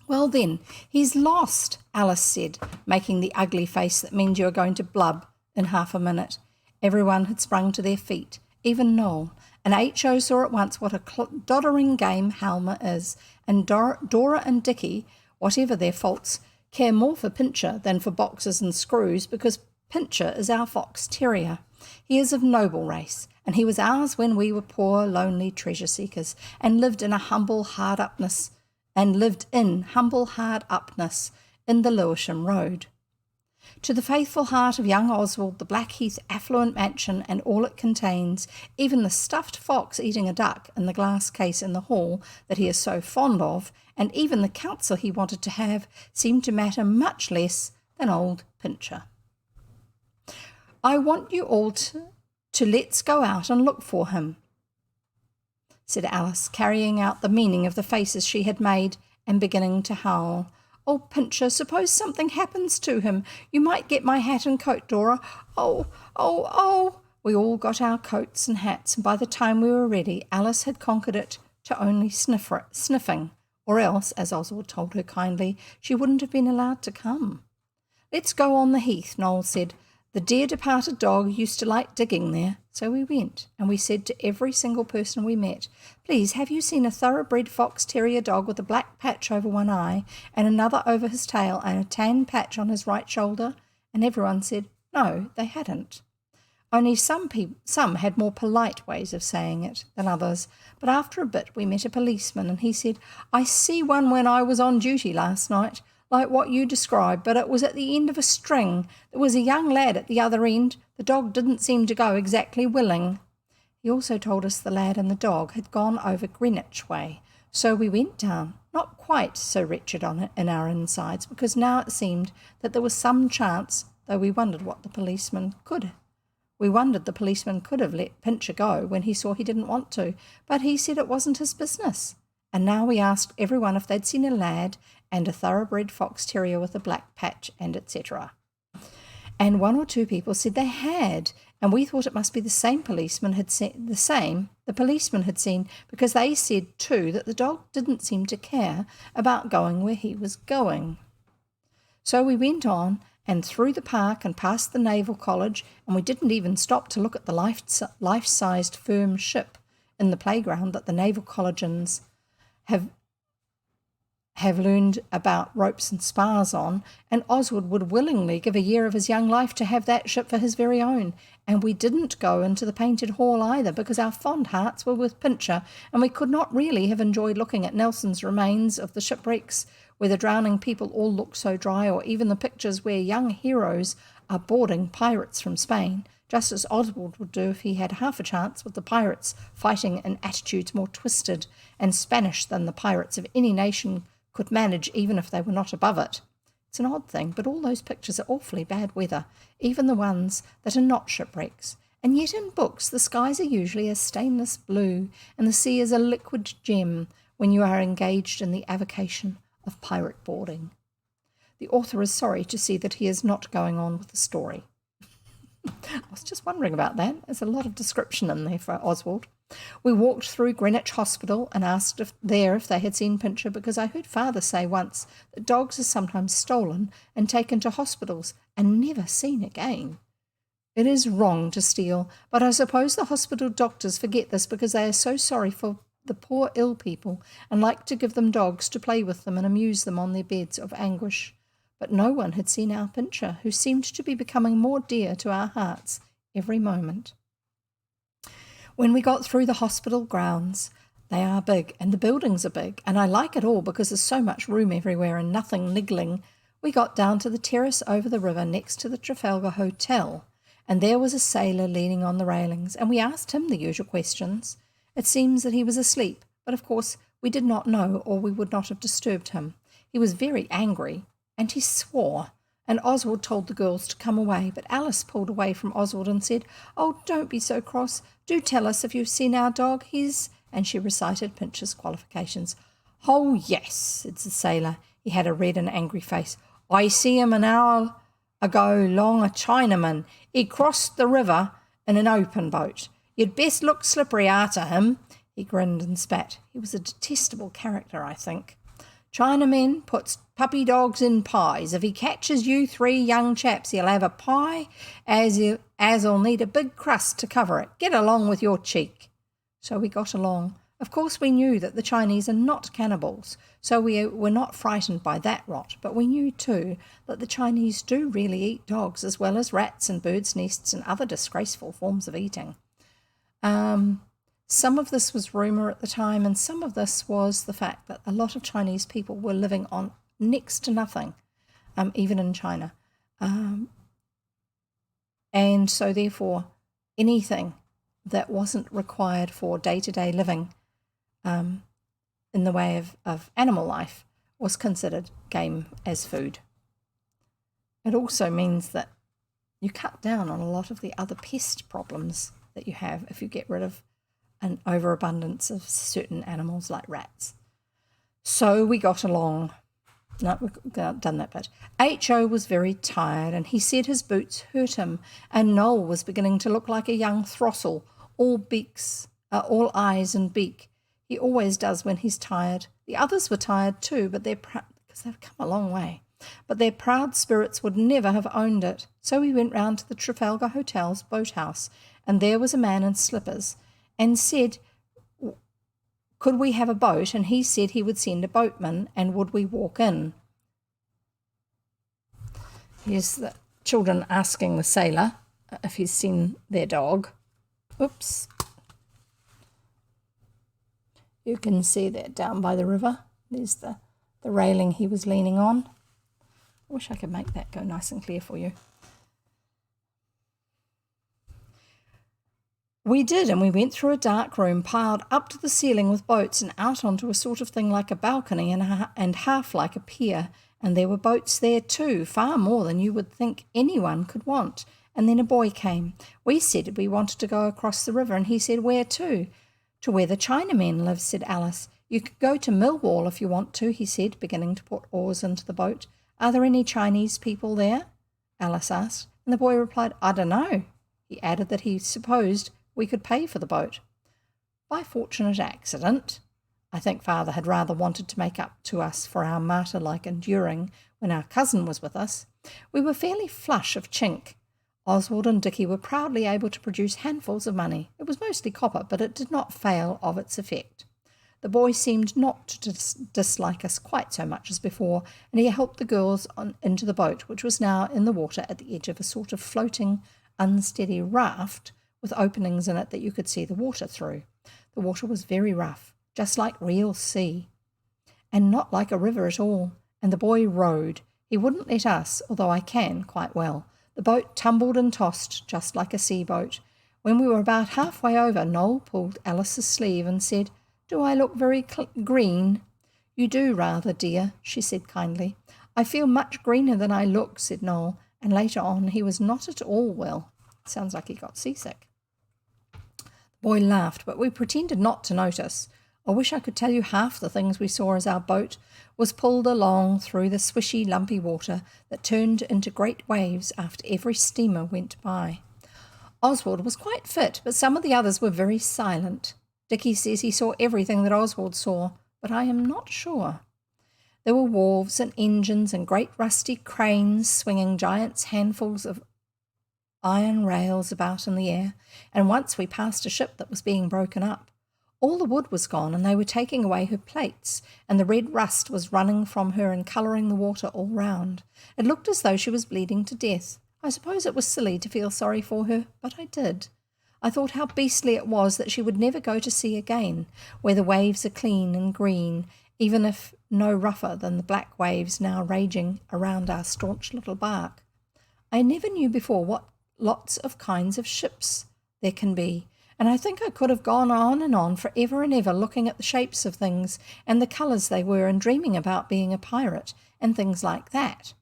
"Well then, he's lost," Alice said, making the ugly face that means you are going to blub in half a minute. Everyone had sprung to their feet, even Noel, and H.O. saw at once what a doddering game Helma is, and Dora and Dicky, whatever their faults, care more for Pincher than for boxes and screws, because Pincher is our fox terrier. He is of noble race, and he was ours when we were poor, lonely treasure-seekers, and lived in humble hard-upness in the Lewisham Road. To the faithful heart of young Oswald, the Blackheath affluent mansion and all it contains, even the stuffed fox eating a duck in the glass case in the hall that he is so fond of, and even the council he wanted to have, seemed to matter much less than old Pincher. "I want you all to let's go out and look for him," said Alice, carrying out the meaning of the faces she had made and beginning to howl. "Oh, Pincher, suppose something happens to him. You might get my hat and coat, Dora. Oh, oh, oh." We all got our coats and hats, and by the time we were ready, Alice had conquered it to only sniffing, or else, as Oswald told her kindly, she wouldn't have been allowed to come. "Let's go on the heath," Noel said. "The dear departed dog used to like digging there." So we went, and we said to every single person we met, "Please, have you seen a thoroughbred fox terrier dog with a black patch over one eye and another over his tail and a tan patch on his right shoulder?" And everyone said no, they hadn't. Only some had more polite ways of saying it than others, but after a bit we met a policeman, and he said, "I see one when I was on duty last night, like what you described, but it was at the end of a string. There was a young lad at the other end. The dog didn't seem to go exactly willing." He also told us the lad and the dog had gone over Greenwich way, so we went down, not quite so wretched in our insides, because now it seemed that there was some chance, though we wondered the policeman could have let Pincher go when he saw he didn't want to, but he said it wasn't his business. And now we asked everyone if they'd seen a lad and a thoroughbred fox terrier with a black patch, and etc. And one or two people said they had, and we thought it must be the policeman had seen, because they said too that the dog didn't seem to care about going where he was going. So we went on and through the park and past the Naval College, and we didn't even stop to look at the life-sized firm ship in the playground that the Naval Collegians have learned about ropes and spars on, and Oswald would willingly give a year of his young life to have that ship for his very own. And we didn't go into the painted hall either, because our fond hearts were with Pincher, and we could not really have enjoyed looking at Nelson's remains of the shipwrecks where the drowning people all look so dry, or even the pictures where young heroes are boarding pirates from Spain, just as Oswald would do if he had half a chance with the pirates fighting in attitudes more twisted and Spanish than the pirates of any nation could manage, even if they were not above it. It's an odd thing, but all those pictures are awfully bad weather, even the ones that are not shipwrecks. And yet in books the skies are usually a stainless blue and the sea is a liquid gem when you are engaged in the avocation of pirate boarding. The author is sorry to see that he is not going on with the story. I was just wondering about that. There's a lot of description in there for Oswald. We walked through Greenwich Hospital and asked if they had seen Pincher, because I heard Father say once that dogs are sometimes stolen and taken to hospitals and never seen again. It is wrong to steal, but I suppose the hospital doctors forget this because they are so sorry for the poor ill people and like to give them dogs to play with them and amuse them on their beds of anguish. But no one had seen our Pincher, who seemed to be becoming more dear to our hearts every moment. When we got through the hospital grounds, they are big and the buildings are big, and I like it all because there's so much room everywhere and nothing niggling. We got down to the terrace over the river next to the Trafalgar Hotel, and there was a sailor leaning on the railings, and we asked him the usual questions. It seems that he was asleep, but of course we did not know, or we would not have disturbed him. He was very angry, and he swore, and Oswald told the girls to come away, but Alice pulled away from Oswald and said, "Oh, don't be so cross. Do tell us if you've seen our dog. And she recited Pincher's qualifications. "Oh, yes," said the sailor. He had a red and angry face. "I see him an hour ago long a Chinaman. He crossed the river in an open boat. You'd best look slippery arter him." He grinned and spat. He was a detestable character, I think. "Chinaman puts puppy dogs in pies. If he catches you 3 young chaps, he'll have a pie as'll need a big crust to cover it. Get along with your cheek." So we got along. Of course we knew that the Chinese are not cannibals, so we were not frightened by that rot, but we knew too that the Chinese do really eat dogs as well as rats and birds' nests and other disgraceful forms of eating. Some of this was rumour at the time, and some of this was the fact that a lot of Chinese people were living on next to nothing, even in China. And so therefore anything that wasn't required for day-to-day living in the way of animal life was considered game as food. It also means that you cut down on a lot of the other pest problems that you have if you get rid of an overabundance of certain animals like rats. So we got along. No, we've done that bit. H.O. was very tired, and he said his boots hurt him, and Noel was beginning to look like a young throstle, all eyes and beak. He always does when he's tired. The others were tired too, but because they've come a long way. But their proud spirits would never have owned it. So we went round to the Trafalgar Hotel's boathouse, and there was a man in slippers, and said, could we have a boat? And he said he would send a boatman, and would we walk in? Here's the children asking the sailor if he's seen their dog. Oops. You can see that down by the river. There's the railing he was leaning on. I wish I could make that go nice and clear for you. We did, and we went through a dark room piled up to the ceiling with boats and out onto a sort of thing like a balcony and half like a pier, and there were boats there too, far more than you would think anyone could want. And then a boy came. We said we wanted to go across the river, and he said, "Where to?" "To where the Chinamen live," said Alice. "You could go to Millwall if you want to," he said, beginning to put oars into the boat. "Are there any Chinese people there?" Alice asked, and the boy replied, "I don't know." He added that he supposed we could pay for the boat. By fortunate accident, I think Father had rather wanted to make up to us for our martyr-like enduring when our cousin was with us, we were fairly flush of chink. Oswald and Dicky were proudly able to produce handfuls of money. It was mostly copper, but it did not fail of its effect. The boy seemed not to dislike us quite so much as before, and he helped the girls into the boat, which was now in the water at the edge of a sort of floating, unsteady raft with openings in it that you could see the water through. The water was very rough, just like real sea, and not like a river at all, and the boy rowed. He wouldn't let us, although I can quite well. The boat tumbled and tossed, just like a sea boat. When we were about halfway over, Noel pulled Alice's sleeve and said, "Do I look very green?" "You do rather, dear," she said kindly. "I feel much greener than I look," said Noel, and later on he was not at all well. Sounds like he got seasick. The boy laughed, but we pretended not to notice. I wish I could tell you half the things we saw as our boat was pulled along through the swishy, lumpy water that turned into great waves after every steamer went by. Oswald was quite fit, but some of the others were very silent. Dicky says he saw everything that Oswald saw, but I am not sure. There were wharves and engines and great rusty cranes swinging giants' handfuls of iron rails about in the air, and once we passed a ship that was being broken up. All the wood was gone, and they were taking away her plates, and the red rust was running from her and colouring the water all round. It looked as though she was bleeding to death. I suppose it was silly to feel sorry for her, but I did. I thought how beastly it was that she would never go to sea again, where the waves are clean and green, even if no rougher than the black waves now raging around our staunch little bark. I never knew before what lots of kinds of ships there can be, and I think I could have gone on for ever and ever looking at the shapes of things and the colours they were and dreaming about being a pirate and things like that.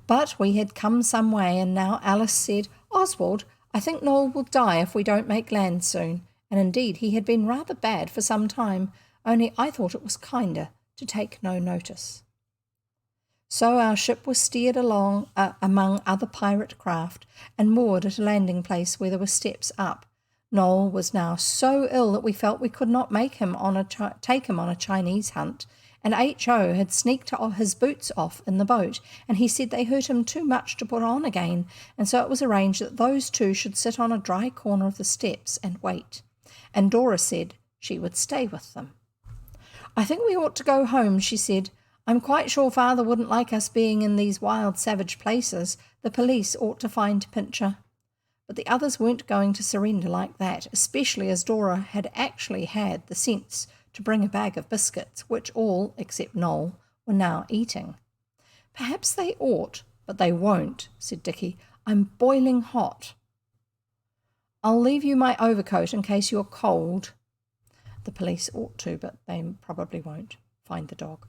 But we had come some way, and now Alice said, "Oswald, I think Noel will die if we don't make land soon." And indeed he had been rather bad for some time, only I thought it was kinder to take no notice. So our ship was steered along among other pirate craft and moored at a landing place where there were steps up. Noel was now so ill that we felt we could not take him on a Chinese hunt, and H.O. had sneaked his boots off in the boat, and he said they hurt him too much to put on again, and so it was arranged that those two should sit on a dry corner of the steps and wait, and Dora said she would stay with them. "I think we ought to go home," she said. "I'm quite sure Father wouldn't like us being in these wild, savage places. The police ought to find Pincher." But the others weren't going to surrender like that, especially as Dora had actually had the sense to bring a bag of biscuits, which all, except Noel, were now eating. "Perhaps they ought, but they won't," said Dicky. "I'm boiling hot." "I'll leave you my overcoat in case you're cold." The police ought to, but they probably won't find the dog.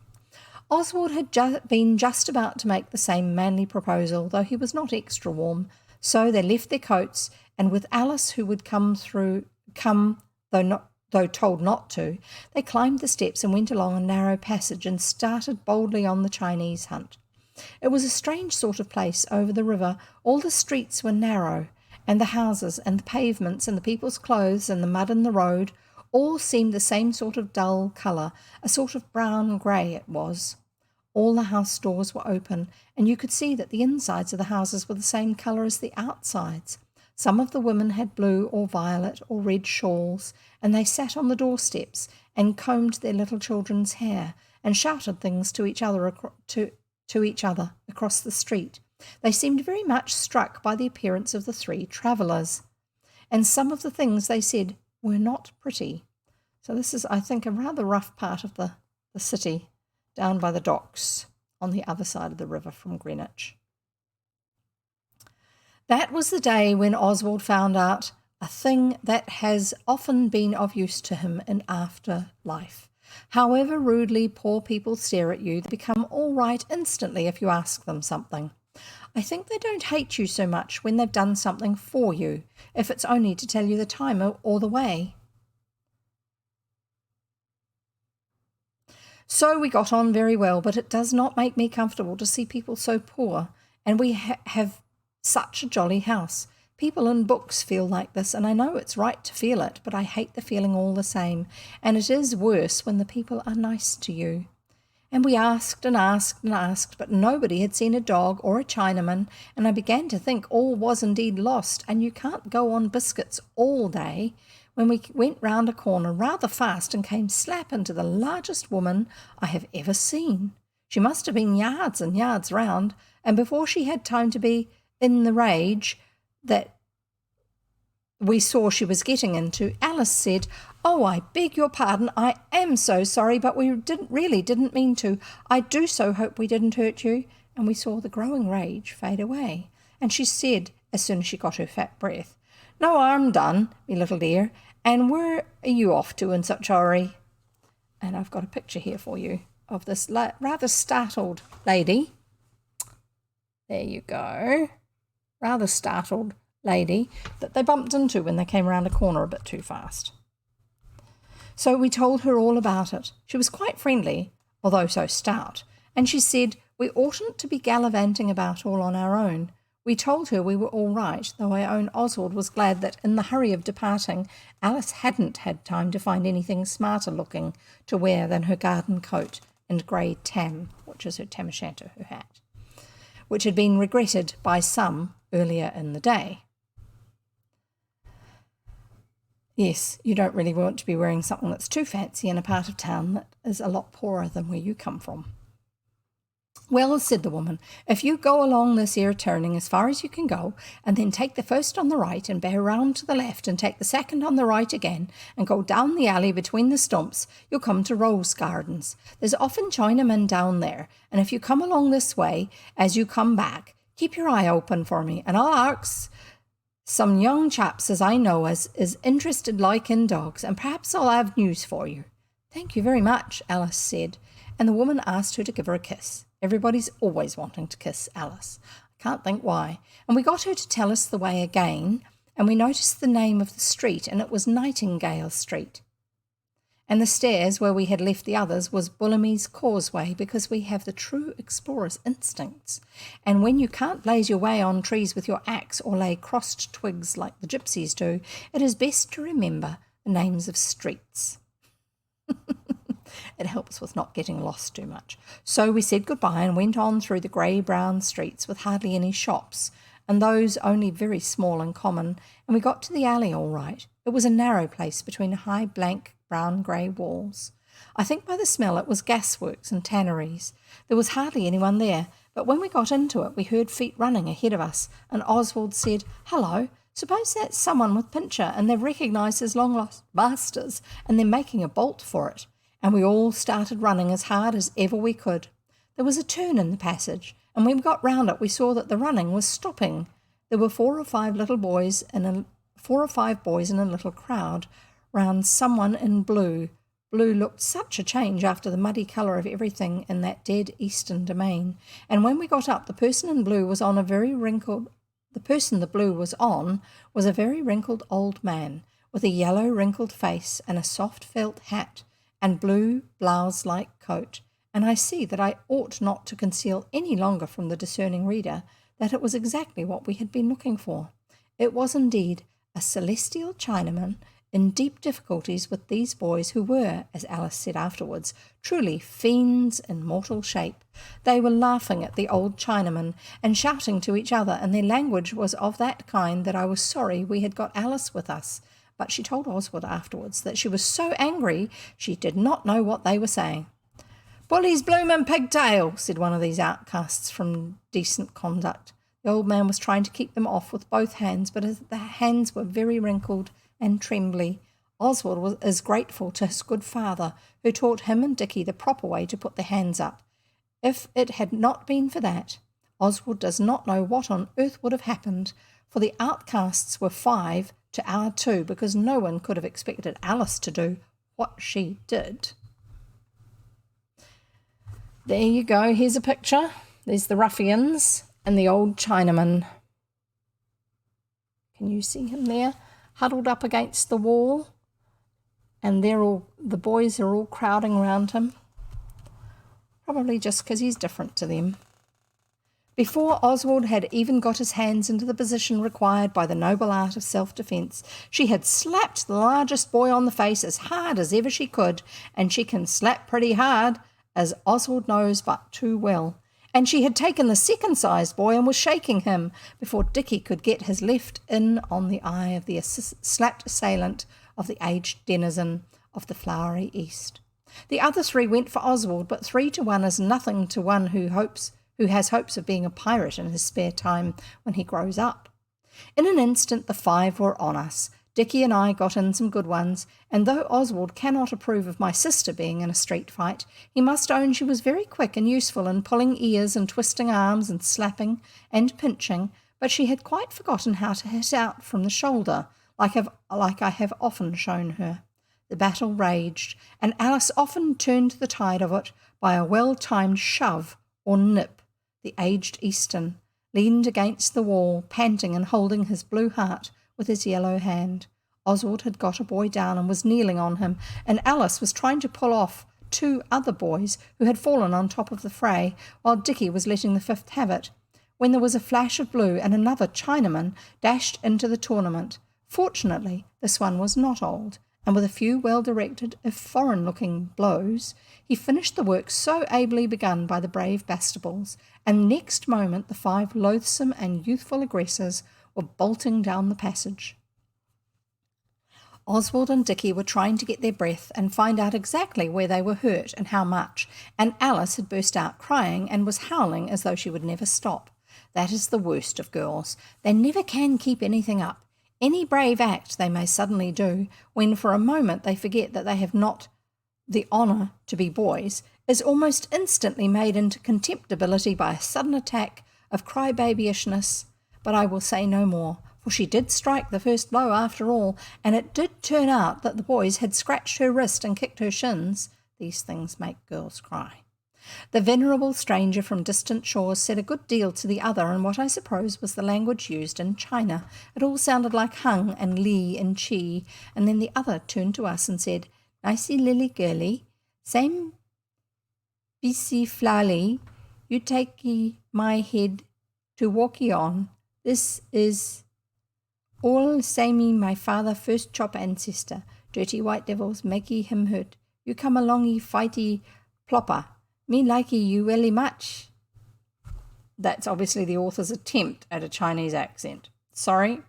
Oswald had been just about to make the same manly proposal, though he was not extra warm, so they left their coats, and with Alice, who would come though told not to, they climbed the steps and went along a narrow passage and started boldly on the Chinese hunt. It was a strange sort of place over the river. All the streets were narrow, and the houses and the pavements and the people's clothes and the mud in the road all seemed the same sort of dull colour, a sort of brown-grey it was. All the house doors were open, and you could see that the insides of the houses were the same colour as the outsides. Some of the women had blue or violet or red shawls, and they sat on the doorsteps and combed their little children's hair and shouted things to each other across the street. They seemed very much struck by the appearance of the three travellers, and some of the things they said were not pretty. So this is, I think, a rather rough part of the city, down by the docks on the other side of the river from Greenwich. That was the day when Oswald found out a thing that has often been of use to him in after life. However rudely poor people stare at you, they become all right instantly if you ask them something. I think they don't hate you so much when they've done something for you, if it's only to tell you the time or the way. So we got on very well, but it does not make me comfortable to see people so poor, and we have such a jolly house. People in books feel like this, and I know it's right to feel it, but I hate the feeling all the same, and it is worse when the people are nice to you. And we asked and asked and asked, but nobody had seen a dog or a Chinaman, and I began to think all was indeed lost, and you can't go on biscuits all day. When we went round a corner rather fast and came slap into the largest woman I have ever seen. She must have been yards and yards round, and before she had time to be in the rage that we saw she was getting into, Alice said, "Oh, I beg your pardon, I am so sorry, but we didn't mean to. I do so hope we didn't hurt you." And we saw the growing rage fade away, and she said, as soon as she got her fat breath, "No harm done, me little dear, and where are you off to in such a hurry?" And I've got a picture here for you of this rather startled lady. There you go. Rather startled lady that they bumped into when they came around a corner a bit too fast. So we told her all about it. She was quite friendly, although so stout, and she said we oughtn't to be gallivanting about all on our own. We told her we were all right, though I own Oswald was glad that in the hurry of departing, Alice hadn't had time to find anything smarter looking to wear than her garden coat and grey tam, which is her tam o' shanter, her hat, which had been regretted by some earlier in the day. Yes, you don't really want to be wearing something that's too fancy in a part of town that is a lot poorer than where you come from. Well, said the woman, if you go along this here turning as far as you can go, and then take the first on the right and bear round to the left and take the second on the right again and go down the alley between the stumps, you'll come to Rose Gardens. There's often Chinamen down there, and if you come along this way as you come back, keep your eye open for me, and I'll ask some young chaps as I know as is interested like in dogs, and perhaps I'll have news for you. Thank you very much, Alice said, and the woman asked her to give her a kiss. Everybody's always wanting to kiss Alice. I can't think why. And we got her to tell us the way again, and we noticed the name of the street, and it was Nightingale Street. And the stairs where we had left the others was Bullamy's Causeway, because we have the true explorer's instincts. And when you can't blaze your way on trees with your axe or lay crossed twigs like the gypsies do, it is best to remember the names of streets. It helps with not getting lost too much. So we said goodbye and went on through the grey-brown streets with hardly any shops, and those only very small and common, and we got to the alley all right. It was a narrow place between high, blank, brown-grey walls. I think by the smell it was gasworks and tanneries. There was hardly anyone there, but when we got into it we heard feet running ahead of us, and Oswald said, "Hello, suppose that's someone with Pincher, and they've recognised his long-lost masters, and they're making a bolt for it." And we all started running as hard as ever we could. There was a turn in the passage, and when we got round it we saw that the running was stopping. There were 4 or 5 boys in a little crowd round someone in blue. Blue looked such a change after the muddy colour of everything in that dead eastern domain. And when we got up, the person the blue was on was a very wrinkled old man with a yellow wrinkled face and a soft felt hat and blue blouse-like coat, and I see that I ought not to conceal any longer from the discerning reader that it was exactly what we had been looking for. It was indeed a celestial Chinaman in deep difficulties with these boys who were, as Alice said afterwards, truly fiends in mortal shape. They were laughing at the old Chinaman and shouting to each other, and their language was of that kind that I was sorry we had got Alice with us. But she told Oswald afterwards that she was so angry she did not know what they were saying. "Bully's bloomin' pigtail," said one of these outcasts from decent conduct. The old man was trying to keep them off with both hands, but the hands were very wrinkled and trembly. Oswald is grateful to his good father, who taught him and Dicky the proper way to put their hands up. If it had not been for that, Oswald does not know what on earth would have happened, for the outcasts were 5 to our 2, because no one could have expected Alice to do what she did. There you go, here's a picture. There's the ruffians and the old Chinaman. Can you see him there, huddled up against the wall? And the boys are all crowding around him, probably just because he's different to them. Before Oswald had even got his hands into the position required by the noble art of self-defence, she had slapped the largest boy on the face as hard as ever she could, and she can slap pretty hard, as Oswald knows but too well. And she had taken the second-sized boy and was shaking him before Dicky could get his left in on the eye of the slapped assailant of the aged denizen of the flowery East. The other 3 went for Oswald, but 3 to 1 is nothing to one who has hopes of being a pirate in his spare time when he grows up. In an instant the 5 were on us. Dicky and I got in some good ones, and though Oswald cannot approve of my sister being in a street fight, he must own she was very quick and useful in pulling ears and twisting arms and slapping and pinching, but she had quite forgotten how to hit out from the shoulder, like I have often shown her. The battle raged, and Alice often turned the tide of it by a well-timed shove or nip. The aged Eastern leaned against the wall, panting and holding his blue heart with his yellow hand. Oswald had got a boy down and was kneeling on him, and Alice was trying to pull off 2 other boys who had fallen on top of the fray, while Dicky was letting the 5th have it. when there was a flash of blue and another Chinaman dashed into the tournament. Fortunately, this one was not old, and with a few well-directed, if foreign-looking blows, he finished the work so ably begun by the brave Bastables, and next moment the 5 loathsome and youthful aggressors were bolting down the passage. Oswald and Dicky were trying to get their breath and find out exactly where they were hurt and how much, and Alice had burst out crying and was howling as though she would never stop. That is the worst of girls. They never can keep anything up. Any brave act they may suddenly do, when for a moment they forget that they have not the honour to be boys, is almost instantly made into contemptibility by a sudden attack of crybabyishness. But I will say no more, for she did strike the first blow after all, and it did turn out that the boys had scratched her wrist and kicked her shins. These things make girls cry. The venerable stranger from distant shores said a good deal to the other in what I suppose was the language used in China. It all sounded like hung and li and chi, and then the other turned to us and said, "Nicey lily girly, same bisi flali, you takey my head to walkie on. This is all samey my father first chop ancestor. Dirty white devils makey him hurt. You come alongy fighty plopper. Me likey you welly much." That's obviously the author's attempt at a Chinese accent. Sorry,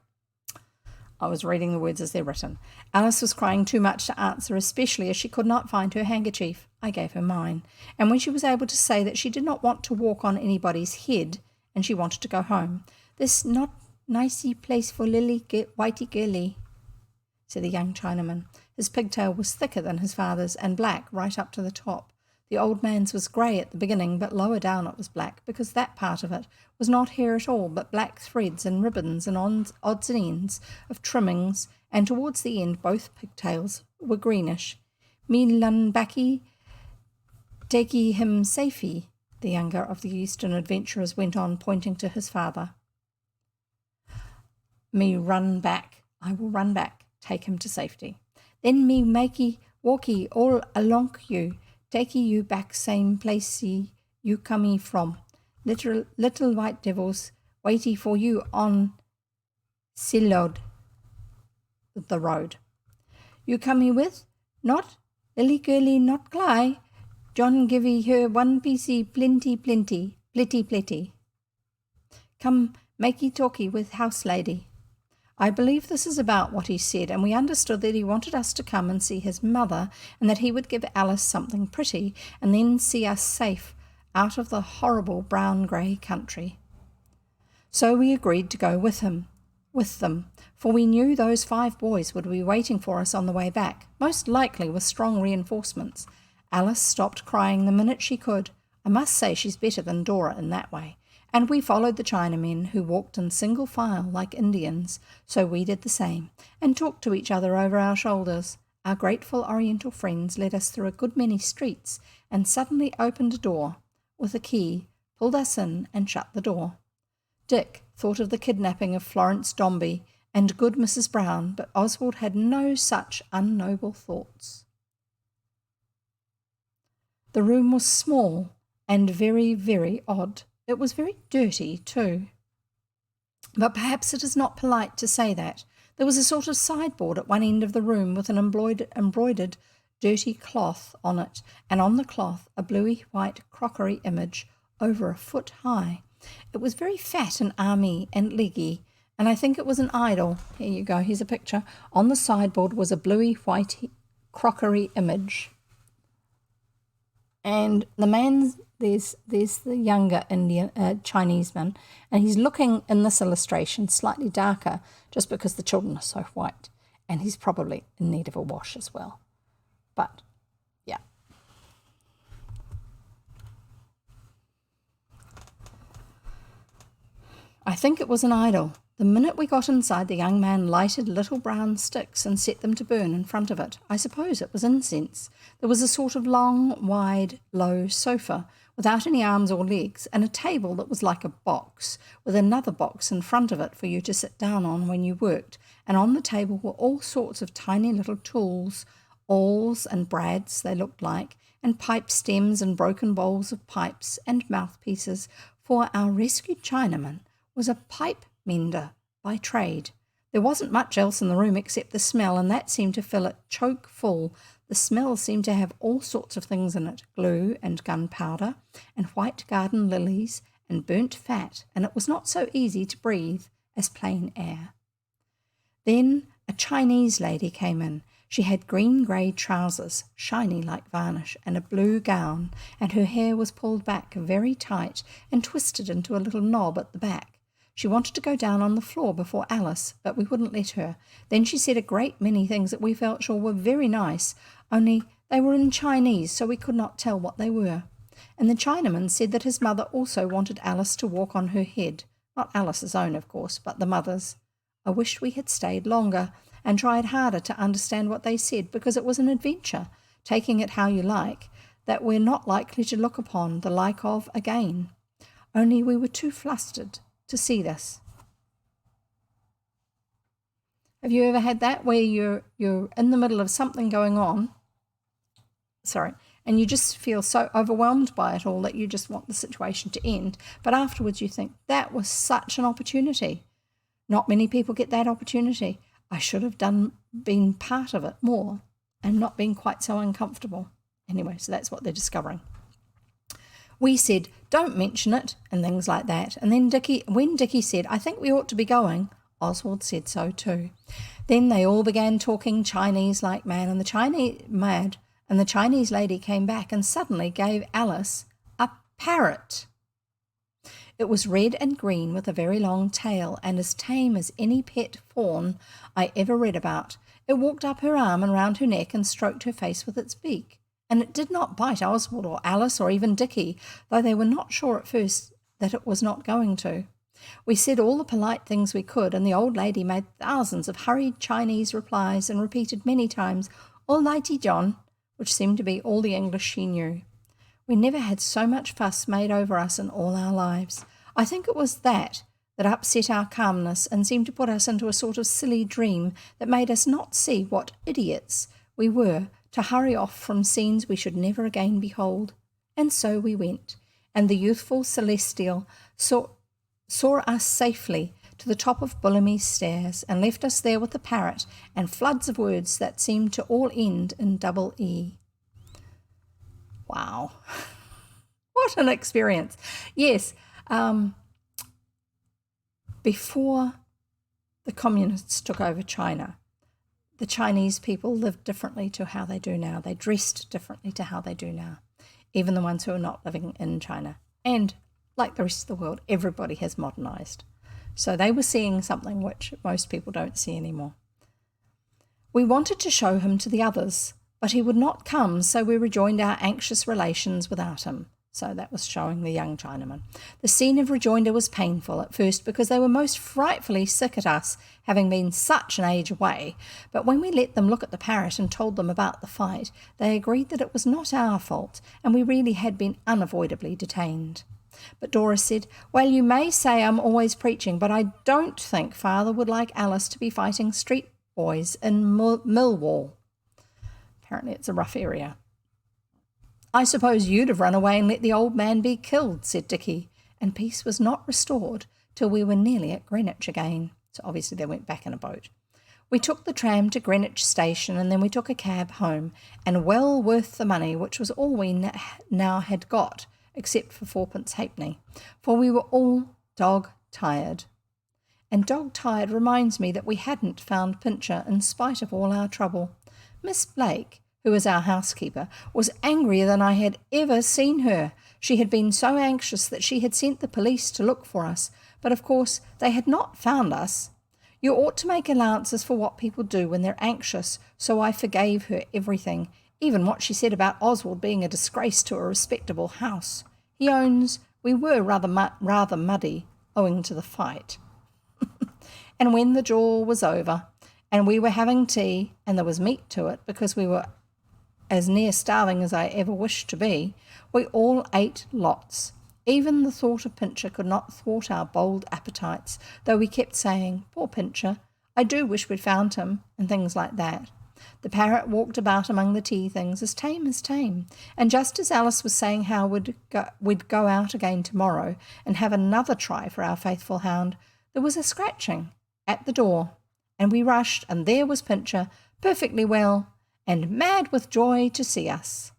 I was reading the words as they're written. Alice was crying too much to answer, especially as she could not find her handkerchief. I gave her mine, and when she was able to say that she did not want to walk on anybody's head and she wanted to go home, "This not nicey place for lily whitey girly," said the young Chinaman. His pigtail was thicker than his father's and black right up to the top. The old man's was grey at the beginning, but lower down it was black, because that part of it was not hair at all, but black threads and ribbons and odds and ends of trimmings, and towards the end both pigtails were greenish. "Me lun baki, takey him safey," the younger of the eastern adventurers went on, pointing to his father. "Me run back, I will run back, take him to safety. Then me makey walkie all along you, takey you back same placey you comey from. Little white devils waitee for you on Silod, the road. You comey with? Not lily girly, not Cly. John givey her one piecey plenty, plitty. Come makey talky with house lady." I believe this is about what he said, and we understood that he wanted us to come and see his mother, and that he would give Alice something pretty, and then see us safe out of the horrible brown-grey country. So we agreed to go with them, for we knew those 5 boys would be waiting for us on the way back, most likely with strong reinforcements. Alice stopped crying the minute she could. I must say she's better than Dora in that way. And we followed the Chinamen, who walked in single file like Indians, so we did the same, and talked to each other over our shoulders. Our grateful Oriental friends led us through a good many streets, and suddenly opened a door with a key, pulled us in, and shut the door. Dick thought of the kidnapping of Florence Dombey and good Mrs. Brown, but Oswald had no such unnoble thoughts. The room was small and very, very odd. It was very dirty too. But perhaps it is not polite to say that. There was a sort of sideboard at one end of the room with an embroidered dirty cloth on it, and on the cloth a bluey-white crockery image over a foot high. It was very fat and army and leggy, and I think it was an idol. Here you go, here's a picture. On the sideboard was a bluey-white crockery image. And the man's, there's the younger Chinese man, and he's looking in this illustration slightly darker just because the children are so white, and he's probably in need of a wash as well. But, yeah. I think it was an idol. The minute we got inside, the young man lighted little brown sticks and set them to burn in front of it. I suppose it was incense. There was a sort of long, wide, low sofa without any arms or legs, and a table that was like a box, with another box in front of it for you to sit down on when you worked, and on the table were all sorts of tiny little tools, awls and brads they looked like, and pipe stems and broken bowls of pipes and mouthpieces for our rescued Chinaman was a pipe mender by trade. There wasn't much else in the room except the smell, and that seemed to fill it choke full. The smell seemed to have all sorts of things in it, glue and gunpowder and white garden lilies and burnt fat, and it was not so easy to breathe as plain air. Then a Chinese lady came in. She had green-grey trousers, shiny like varnish, and a blue gown, and her hair was pulled back very tight and twisted into a little knob at the back. She wanted to go down on the floor before Alice, but we wouldn't let her. Then she said a great many things that we felt sure were very nice, only they were in Chinese, so we could not tell what they were. And the Chinaman said that his mother also wanted Alice to walk on her head. Not Alice's own, of course, but the mother's. I wished we had stayed longer and tried harder to understand what they said, because it was an adventure, taking it how you like, that we're not likely to look upon the like of again. Only we were too flustered to see this. Have you ever had that where you're in the middle of something going on, and you just feel so overwhelmed by it all that you just want the situation to end, but afterwards you think, that was such an opportunity. Not many people get that opportunity. I should have been part of it more and not been quite so uncomfortable. Anyway, so that's what they're discovering. We said, don't mention it, and things like that. And then when Dickie said, I think we ought to be going, Oswald said so too. Then they all began talking Chinese like mad, and the Chinese lady came back and suddenly gave Alice a parrot. It was red and green with a very long tail and as tame as any pet fawn I ever read about. It walked up her arm and round her neck and stroked her face with its beak. And it did not bite Oswald or Alice or even Dickie, though they were not sure at first that it was not going to. We said all the polite things we could, and the old lady made thousands of hurried Chinese replies and repeated many times, "All righty, John," which seemed to be all the English she knew. We never had so much fuss made over us in all our lives. I think it was that upset our calmness and seemed to put us into a sort of silly dream that made us not see what idiots we were to hurry off from scenes we should never again behold. And so we went, and the youthful Celestial saw us safely to the top of Bullamy's stairs and left us there with the parrot and floods of words that seemed to all end in double E. Wow. What an experience. Yes, before the communists took over China, the Chinese people lived differently to how they do now. They dressed differently to how they do now, even the ones who are not living in China. And like the rest of the world, everybody has modernized. So they were seeing something which most people don't see anymore. We wanted to show him to the others, but he would not come, so we rejoined our anxious relations without him. So that was showing the young Chinaman. The scene of rejoinder was painful at first because they were most frightfully sick at us having been such an age away, but when we let them look at the parrot and told them about the fight, they agreed that it was not our fault and we really had been unavoidably detained. But Dora said, "Well, you may say I'm always preaching, but I don't think Father would like Alice to be fighting street boys in Millwall." Apparently it's a rough area. "I suppose you'd have run away and let the old man be killed," said Dickie, and peace was not restored till we were nearly at Greenwich again. So obviously they went back in a boat. We took the tram to Greenwich station and then we took a cab home, and well worth the money, which was all we now had got, except for fourpence halfpenny, for we were all dog-tired. And dog-tired reminds me that we hadn't found Pincher in spite of all our trouble. Miss Blake, who was our housekeeper, was angrier than I had ever seen her. She had been so anxious that she had sent the police to look for us, but of course they had not found us. You ought to make allowances for what people do when they're anxious, so I forgave her everything, even what she said about Oswald being a disgrace to a respectable house. He owns we were rather muddy, owing to the fight. And when the jaw was over, and we were having tea, and there was meat to it, because we were as near starving as I ever wished to be, we all ate lots. Even the thought of Pincher could not thwart our bold appetites, though we kept saying, "Poor Pincher, I do wish we'd found him," and things like that. The parrot walked about among the tea things as tame, and just as Alice was saying how we'd go out again tomorrow and have another try for our faithful hound, there was a scratching at the door, and we rushed, and there was Pincher, perfectly well, and mad with joy to see us.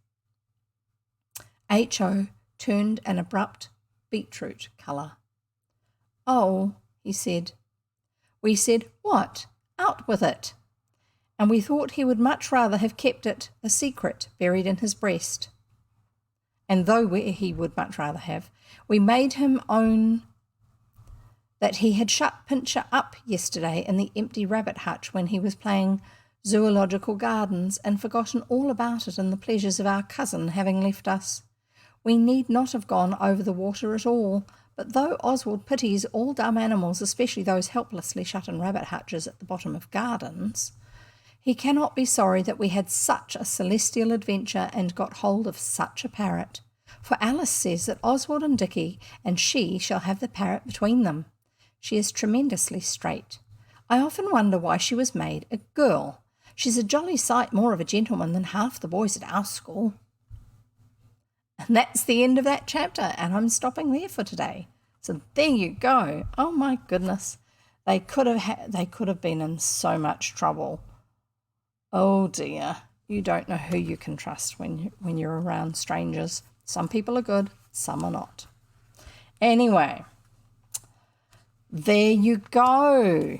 H.O. turned an abrupt beetroot colour. "Oh," he said. We said, "What? Out with it." And we thought he would much rather have kept it a secret buried in his breast. And though he would much rather have, we made him own that he had shut Pincher up yesterday in the empty rabbit hutch when he was playing zoological gardens, and forgotten all about it in the pleasures of our cousin having left us. We need not have gone over the water at all, but though Oswald pities all dumb animals, especially those helplessly shut in rabbit hutches at the bottom of gardens, he cannot be sorry that we had such a celestial adventure and got hold of such a parrot. For Alice says that Oswald and Dicky and she shall have the parrot between them. She is tremendously straight. I often wonder why she was made a girl. She's a jolly sight more of a gentleman than half the boys at our school. And that's the end of that chapter, and I'm stopping there for today. So there you go. Oh my goodness. They could have been in so much trouble. Oh dear. You don't know who you can trust when you're around strangers. Some people are good, some are not. Anyway, there you go.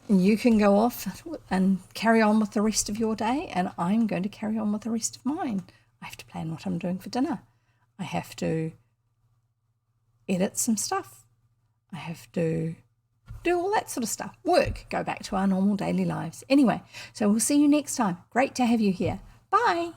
You can go off and carry on with the rest of your day, and I'm going to carry on with the rest of mine. I have to plan what I'm doing for dinner. I have to edit some stuff. I have to do all that sort of stuff. Work, go back to our normal daily lives. Anyway, so we'll see you next time. Great to have you here. Bye.